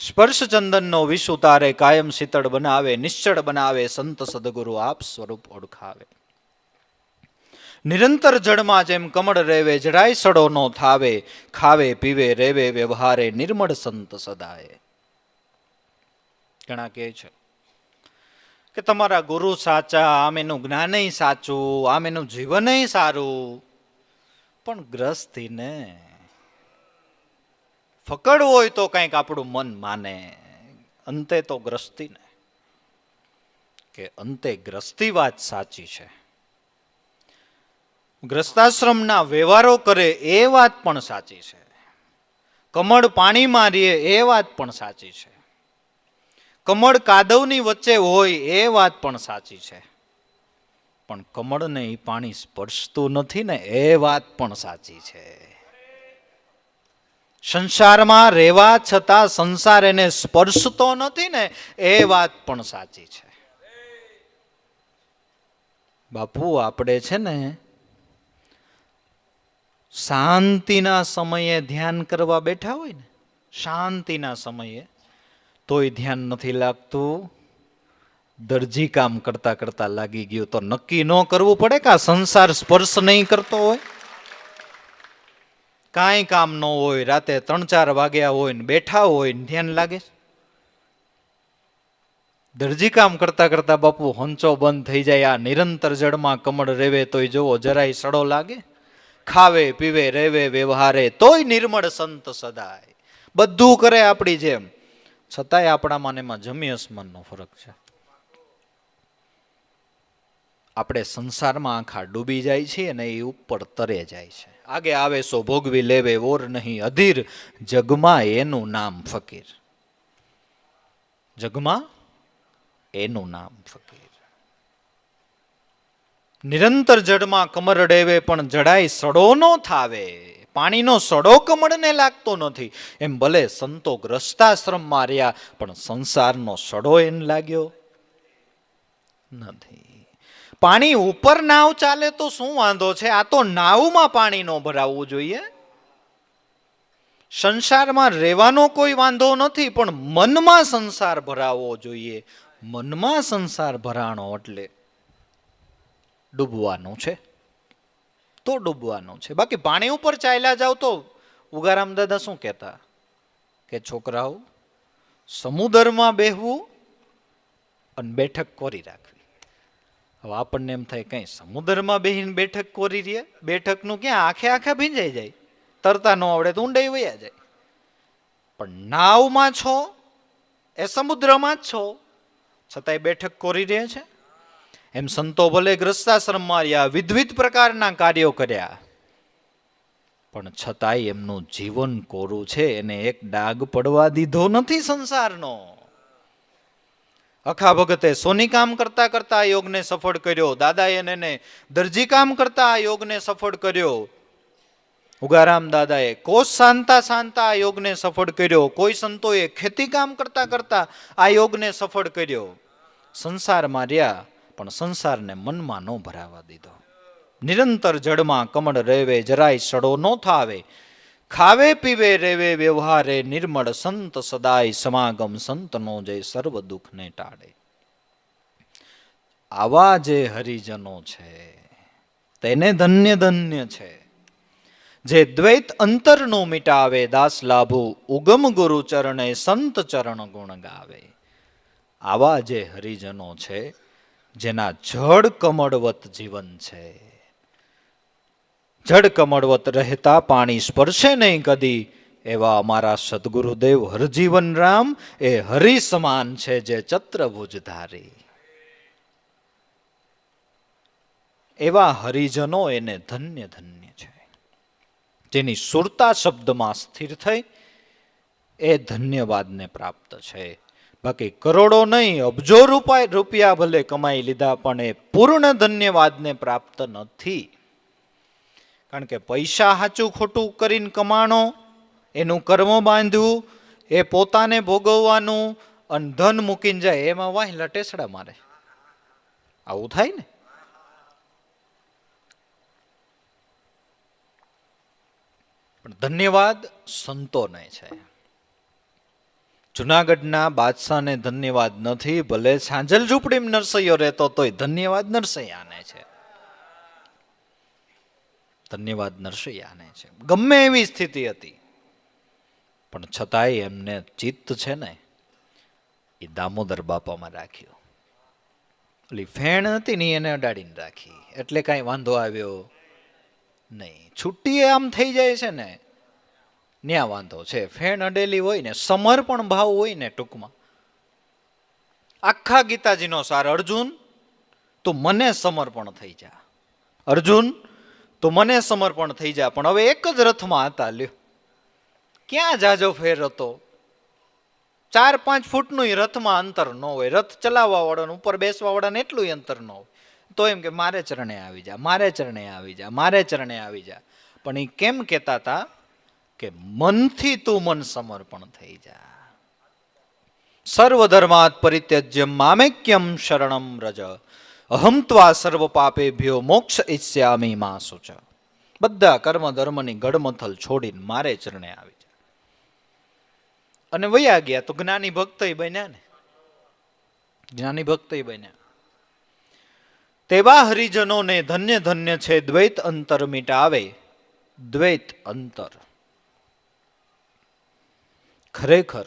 A: સ્પર્શ ચંદનનો વિષ ઉતારે, કાયમ શીતળ બનાવે, નિશ્ચળ બનાવે, સંત સદગુરુ આપ સ્વરૂપ ઓળખાવે. નિરંતર જળમાં જેમ કમળ રેવે, જરાય સડો નો થાવે, ખાવે પીવે રેવે વ્યવહારે, નિર્મળ સંત સદાય. ઘણા કહે છે કે તમારા ગુરુ સાચા, આમ એનું જ્ઞાનય સાચું, આમ એનું જીવનય સારું, પણ ગ્રસ્તીને ફકડ હોય તો કંઈક આપણું મન માને, અંતે તો ગ્રસ્તી ને, કે અંતે ગ્રસ્તી વાત સાચી છે. ગ્રસ્તાશ્રમના વ્યવહારો કરે એ વાત પણ સાચી છે, કમળ પાણીમાં રહે એ વાત પણ સાચી છે, કમળ કાદવની વચ્ચે હોય એ વાત પણ સાચી છે, પણ કમળને એ પાણી સ્પર્શતું નથી ને એ વાત પણ સાચી છે. સંસારમાં રહેવા છતાં સંસાર એને સ્પર્શતો નથી ને એ વાત પણ સાચી છે. બાપુ આપણે છે ને શાંતિના સમયે ધ્યાન કરવા બેઠા હોય ને, શાંતિના સમયે તોય ધ્યાન નથી લાગતું, દરજી કામ કરતા કરતા લાગી ગયું તો નક્કી ન કરવું પડે કે આ સંસાર સ્પર્શ નહીં કરતો હોય? કાંઈ કામ ન હોય, રાતે 3-4 વાગ્યા હોય ને બેઠા હોય ને ધ્યાન લાગે. દરજી કામ કરતા કરતા બાપુ હંચો બંધ થઈ જાય. આ નિરંતર જળમાં કમળ રેવે તોય જોવો જરાય સડો લાગે, ખાવે પીવે રેવે વ્યવહારે, તોય નિર્મળ સંત સદાય. બધું કરે આપણી જેમ, છતાંય આપણામાં ને એમાં જમી આસમાનનો ફરક છે. આપણે સંસારમાં આખા ડૂબી જાય છે અને એ ઉપર તરે જાય છે. આગે આવે સો ભોગવી લેવે, ઓર નહીં અધીર, જગમાં એનું નામ ફકીર. જગમાં એનું નામ ફકીર. નિરંતર જળમાં કમળ ડેવે પણ જડાય સડો નો થાવે, પાણીનો સડો કમળને લાગતો નથી. એમ ભલે સંતો ગ્રસ્તાશ્રમમાં રહ્યા પણ સંસારનો સડો એને લાગ્યો નથી. પાણી ઉપર નાવ ચાલે તો શું વાંધો છે? આ તો નાવમાં પાણી ન ભરાવવું જોઈએ. સંસારમાં રહેવાનો કોઈ વાંધો નથી, પણ મનમાં સંસાર ભરાવવો જોઈએ. મનમાં સંસાર ભરાણો એટલે ડૂબવાનું છે તો ડૂબવાનું છે. બાકી પાણી ઉપર ચાલ્યા જાવ તો ઉગારામ દાદા શું કહેતા કે છોકરાઓ, સમુદ્રમાં બેહવું અને બેઠક કોરી રાખવી. હવે આપણને એમ થાય કઈ સમુદ્રમાં બેહીને બેઠક કોરી રહે, બેઠકનું ક્યાં આખે આખા ભીંજાઈ જાય, તરતા ન આવડે તો ઊંડાઈ વયા જાય. પણ નાવમાં છો એ સમુદ્રમાં જ છો, છતાંય બેઠક કોરી રહે છે. એમ સંતો ભલે ગ્રસ્તાશ્રમમાં રહ્યા, વિવિધ પ્રકારના કાર્યો કર્યા, પણ છતાંય એમનું જીવન કોરું છે. એને એક ડાઘ પડવા દીધો નથી સંસારનો. અખા ભગતે સોની કામ કરતા કરતા આ યોગને સફળ કર્યો, દાદાએ એને દરજી કામ કરતા આ યોગને સફળ કર્યો, ઉગારામ દાદાએ કોષ શાંતા શાંતા આ યોગને સફળ કર્યો, કોઈ સંતોએ ખેતી કામ કરતા કરતા આ યોગને સફળ કર્યો. સંસારમાં રહ્યા પણ સંસારને મનમાં ન ભરાવા દીધો. નિરંતર જળમાં કમળ રેવે, જરાય સડો ન થાવે, ખાવે પીવે રેવે વ્યવહારે, નિર્મળ સંત સદાય સમાગમ, સંતનો જય સર્વ દુઃખને ટાળે. આવા જે હરિજનો છે તેને ધન્ય ધન્ય છે, જે દ્વૈત અંતરનો મિટાવે, દાસ લાભુ ઉગમ ગુરુ ચરણે, સંત ચરણ ગુણ ગાવે. આવા જે હરિજનો છે જેના જળ કમળવત જીવન છે, જળ કમળવત રહેતા પાણી સ્પર્શે નહીં કદી, એવા અમારા સદગુરુદેવ હરજીવન રામ એ હરિ સમાન છે, જે ચત્રભુજ ધારી. એવા હરિજનો એને ધન્ય ધન્ય છે. જેની સુરતા શબ્દમાં સ્થિર થઈ એ ધન્યવાદને પ્રાપ્ત છે. બાકી કરોડો નહીં, અબજો રૂપિયા ભલે કમાઈ લીધા પણ એ પૂર્ણ ધન્યવાદને પ્રાપ્ત નથી. કારણ કે પૈસા સાચું ખોટું કરીને કમાણો, એનું કર્મ બાંધવું, એ પોતાને ભોગવવાનું, અને ધન મૂકીને જાય એમાં વાહિલા ટેસડા મારે. આવું થાય ને. પણ ધન્યવાદ સંતોને છે. જુનાગઢના બાદશાહને ધન્યવાદ નથી, ભલે સાંજલ ઝૂંપડીમાં નરસૈયો રહેતો તોય ધન્યવાદ નરસૈયાને છે. ધન્યવાદ નરસૈયાને છે. ગમે એવી સ્થિતિ હતી પણ છતાંય એમને ચિત્ત છે ને એ દામોદર બાપામાં રાખ્યું. ઓલી ફેણ હતી ને એને અડાડીને રાખી એટલે કાંઈ વાંધો આવ્યો નહીં. છુટ્ટી આમ થઈ જાય છે ને ન્યા વાંધો છે. ફેણ અડેલી હોય ને, સમર્પણ ભાવ હોય ને, ટૂંકમાં આખા ગીતાજીનો સાર, અર્જુન તું મને સમર્પણ થઈ જા, અર્જુન તું મને સમર્પણ થઈ જા. પણ હવે એક જ રથમાં હતા. લ્યો ક્યાં જાજો ફેર હતો? 4-5 ફૂટનું રથમાં અંતર ન હોય. રથ ચલાવવા વાળાને, ઉપર બેસવા વાળાને એટલું અંતર ન હોય. તો એમ કે મારે ચરણે આવી જા, મારે ચરણે આવી જા, મારે ચરણે આવી જા. પણ એ કેમ કહેતા હતા કે મનથી તું મન સમર્પણ થઈ જા. સર્વધર્માત પરિત્યજ્ય મામેક્યમ શરણમ રજ અહમ ત્વા સર્વ પાપેભ્યો મોક્ષ ઇષ્યામિ મા શુચ. બધા કર્મ ધર્મની ગડમથલ છોડીને મારે ચરણે આવી જાય. અને વયા ગયા તો જ્ઞાની ભક્ત બન્યા ને, જ્ઞાની ભક્ત બન્યા. તેવા હરિજનોને ધન્ય ધન્ય છે દ્વૈત અંતર મિટાવે. દ્વૈત અંતર ખરેખર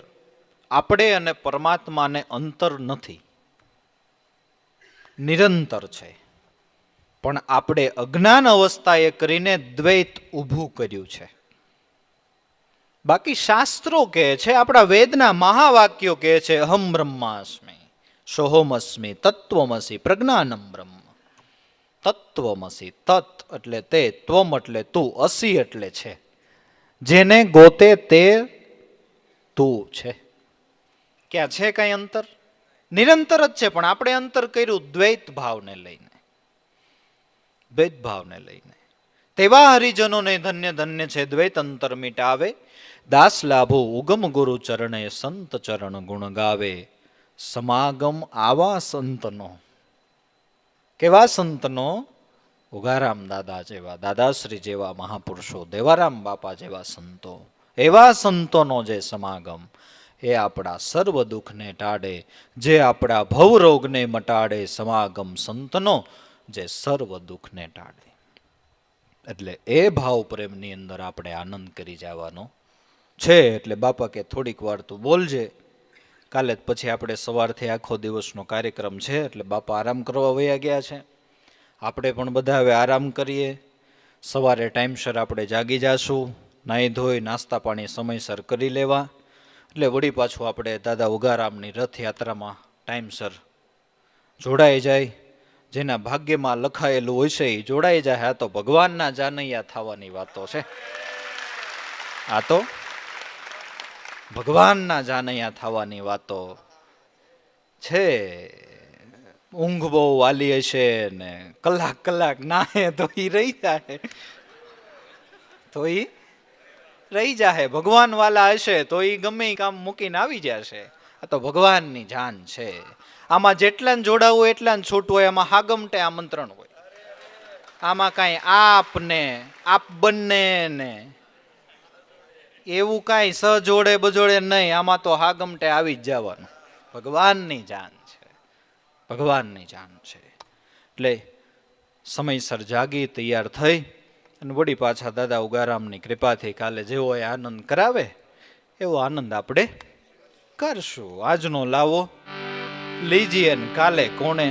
A: આપણે અને પરમાત્માને અંતર નથી, નિરંતર છે. પણ આપણે અજ્ઞાન અવસ્થાએ કરીને દ્વૈત ઊભું કર્યું છે. બાકી શાસ્ત્રો કહે છે, આપણા વેદના મહાવાક્યો કહે છે, અહમ બ્રહ્માસ્મિ સોહમસ્મિ તત્વમસી પ્રજ્ઞાનમ બ્રહ્મ. તત્વમસી, તત્ એટલે તે, ત્વમ એટલે તું, અસી એટલે છે. જેને ગોતે તે તું છે. ક્યાં છે કઈ અંતર? નિરંતર જ છે. પણ આપણે અંતર કર્યું દ્વૈત ભાવને લઈને, દ્વૈત ભાવને લઈને. તેવા હરિજનોને ધન્ય ધન્ય છે દ્વૈત અંતર મિટાવે. દાસ લાભો ઉગમ ગુરુ ચરણે સંત ચરણ ગુણ ગાવે. સમાગમ આવા સંતનો. કેવા સંતનો? ઉગારામ દાદા જેવા, દાદાશ્રી જેવા મહાપુરુષો, દેવારામ બાપા જેવા સંતો. એવા સંતોનો જે સમાગમ એ આપણા સર્વ દુઃખને ટાળે, જે આપણા ભવરોગને મટાડે. સમાગમ સંતનો જે સર્વ દુઃખને ટાળે. એટલે એ ભાવ પ્રેમની અંદર આપણે આનંદ કરી જવાનો છે. એટલે બાપા કે થોડીક વાર તું બોલજે. કાલે પછી આપણે સવારથી આખો દિવસનો કાર્યક્રમ છે. એટલે બાપા આરામ કરવા વયા ગયા છે. આપણે પણ બધા હવે આરામ કરીએ. સવારે ટાઈમસર આપણે જાગી જાશું, નાહી ધોઈ નાસ્તા પાણી સમયસર કરી લેવા. એટલે વળી પાછું આપણે દાદા ઉગારામની રથયાત્રામાં ટાઈમસર જોડાઈ જાય. જેના ભાગ્યમાં લખાયેલું હોય છે એ જોડાઈ જાય. આ તો ભગવાનના જાનૈયા થવાની વાતો છે. આ તો ભગવાનના જાનૈયા થવાની વાતો છે. ઊંઘ બહુ વાલી હશે ને કલાક કલાક નાહે તો એ રહી જાય, તો એ રહી જાય. ભગવાન વાલા હશે તો એ ગમે એ કામ મૂકીને આવી જશે. આ તો ભગવાનની જાન છે. આમાં જેટલાને જોડાવું એટલાને છૂટવું હોય. આમાં હાગમટે આમંત્રણ હોય. આમાં કાંઈ આપને આપ બંને ને એવું કાંઈ સહજોડે બજોડે નહીં. આમાં તો હાગમટે આવી જ જવાનું. ભગવાનની જાન છે, ભગવાનની જાન છે. એટલે સમયસર જાગી તૈયાર થઈ અને વળી પાછા દાદા ઉગારામની કૃપાથી કાલે જેવો એ આનંદ કરાવે એવો આનંદ આપણે કરશું. આજનો લાવો લીજીએ ને કાલે કોણે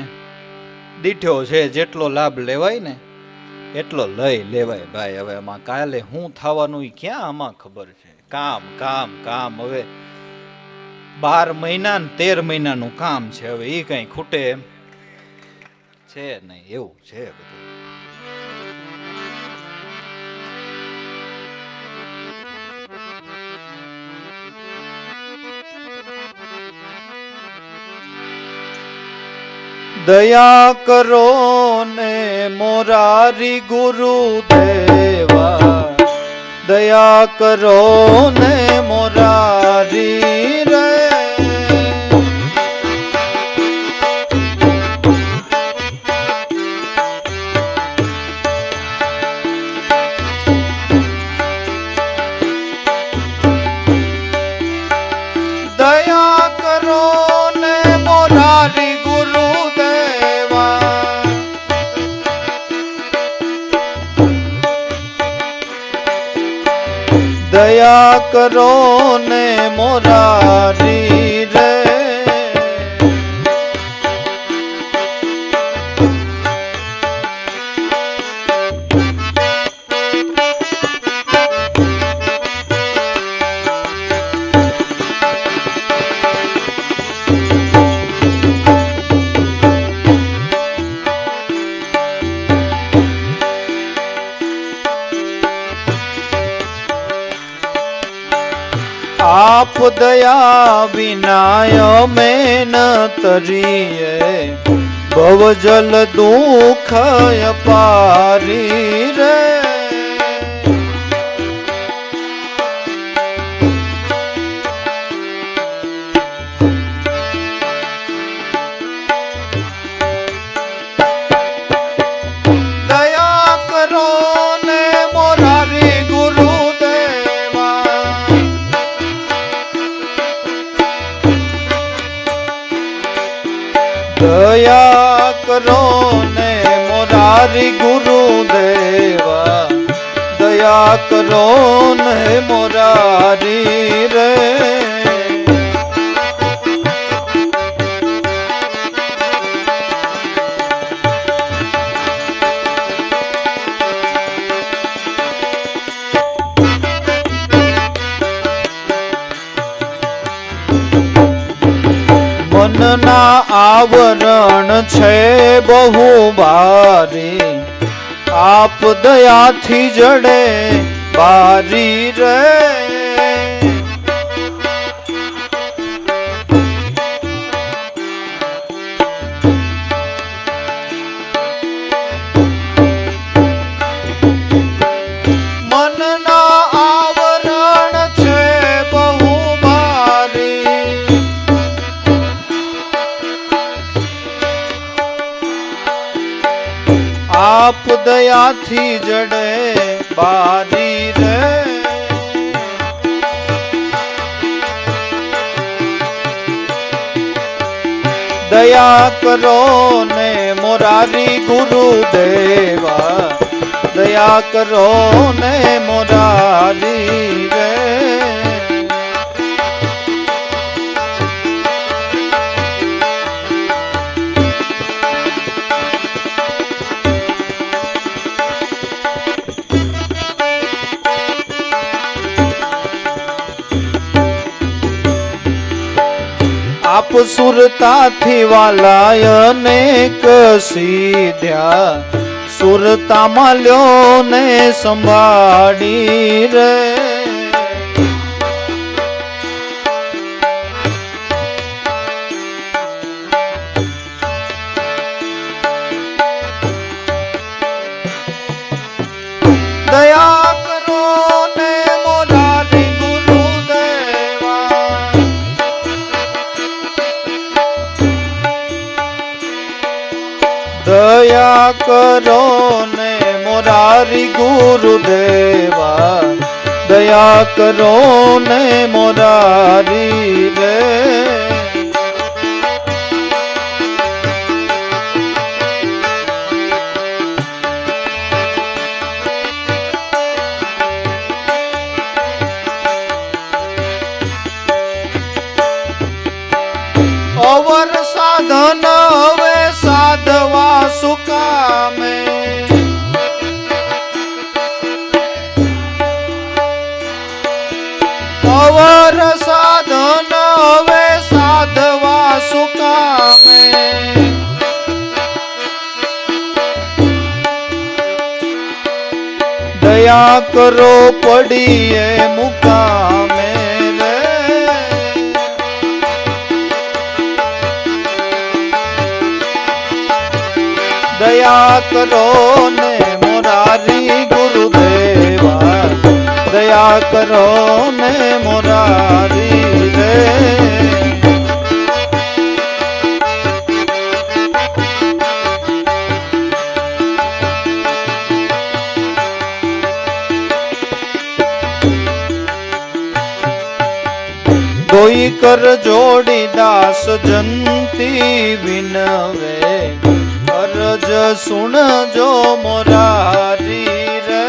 A: દીઠ્યો છે. જેટલો લાભ લેવાય ને એટલો લઈ લેવાય ભાઈ. હવે આમાં કાલે શું થવાનું એ ક્યાં આમાં ખબર છે. કામ કામ કામ. હવે 12 મહિના ને 13 મહિનાનું કામ છે. હવે એ કઈ ખૂટે એમ છે નહીં. એવું છે બધું. દયા કરો ને મોરારી ગુરુદેવા, દયા કરો ને મોરારી રે. દયા કરો ને મોરારી દયા કરો ને મોરારી રે. આપ દયા વિનાય મેં ન તરીએ, ભવજલ દુઃખ અપારી રે. દયા કરો ને મોરારી ગુરુદેવા, દયા કરો ને મોરારી ગુરુદેવા, દયા કરો ને મોરારી રે. મનના આવરણ છે બહુ ભારી, આપ દયાથી જડે બારી રે. મનના આવરણ છે બહુ ભારી, આપ દયાથી જડે બારી રે. દયા કરો ને મોરારી ગુરુદેવા, દયા કરો ને મોરારી રે. આપ સુરતાથી વાલાય અનેક સીધ્યા, સુરતામાં લ્યો ને સંભાળી રે. દયા કરો ને મોરારી ગુરુદેવા, દયા કરો ને મોરારી ગુરુદેવા, દયા કરો ને મોરારી રે. અવર સાધન હવે સાધવા સુકામે, અવર સાધન હવે સાધવા સુકામે. દયા કરો પડીએ મુકામે રે. દયા કરો ને મોરારી ગુરુદેવા, દયા કરો ને મોરારી રે. કોઈ કર જોડી દાસ જંતી વિનવે, અરજ સુણજો મોરારી રે.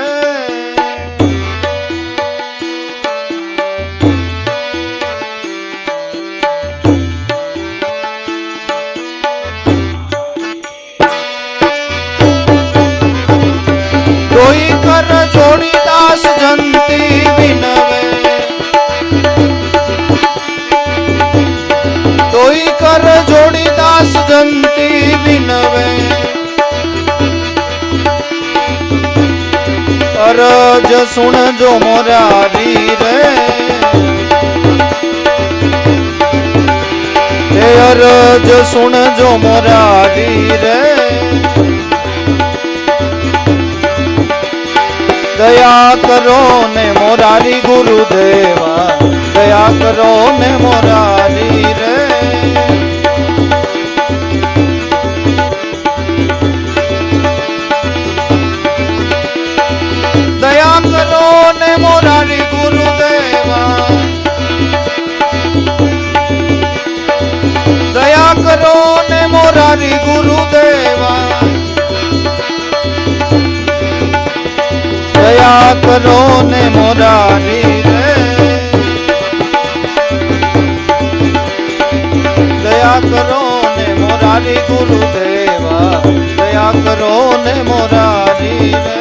A: અરજ સુણજો મોરારી રે, હે અરજ સુણજો મોરારી રે, દયા કરો ને મોરારી ગુરુદેવા, દયા કરો ને મોરારી રે, દયા કરો ને મોરારી ગુરુદેવા, દયા કરો ને મોરારી ગુરુદેવા, દયા કરો ને મોરારી રે, દયા કરો ને મોરારી ગુરુદેવા, દયા કરો ને મોરારી રે.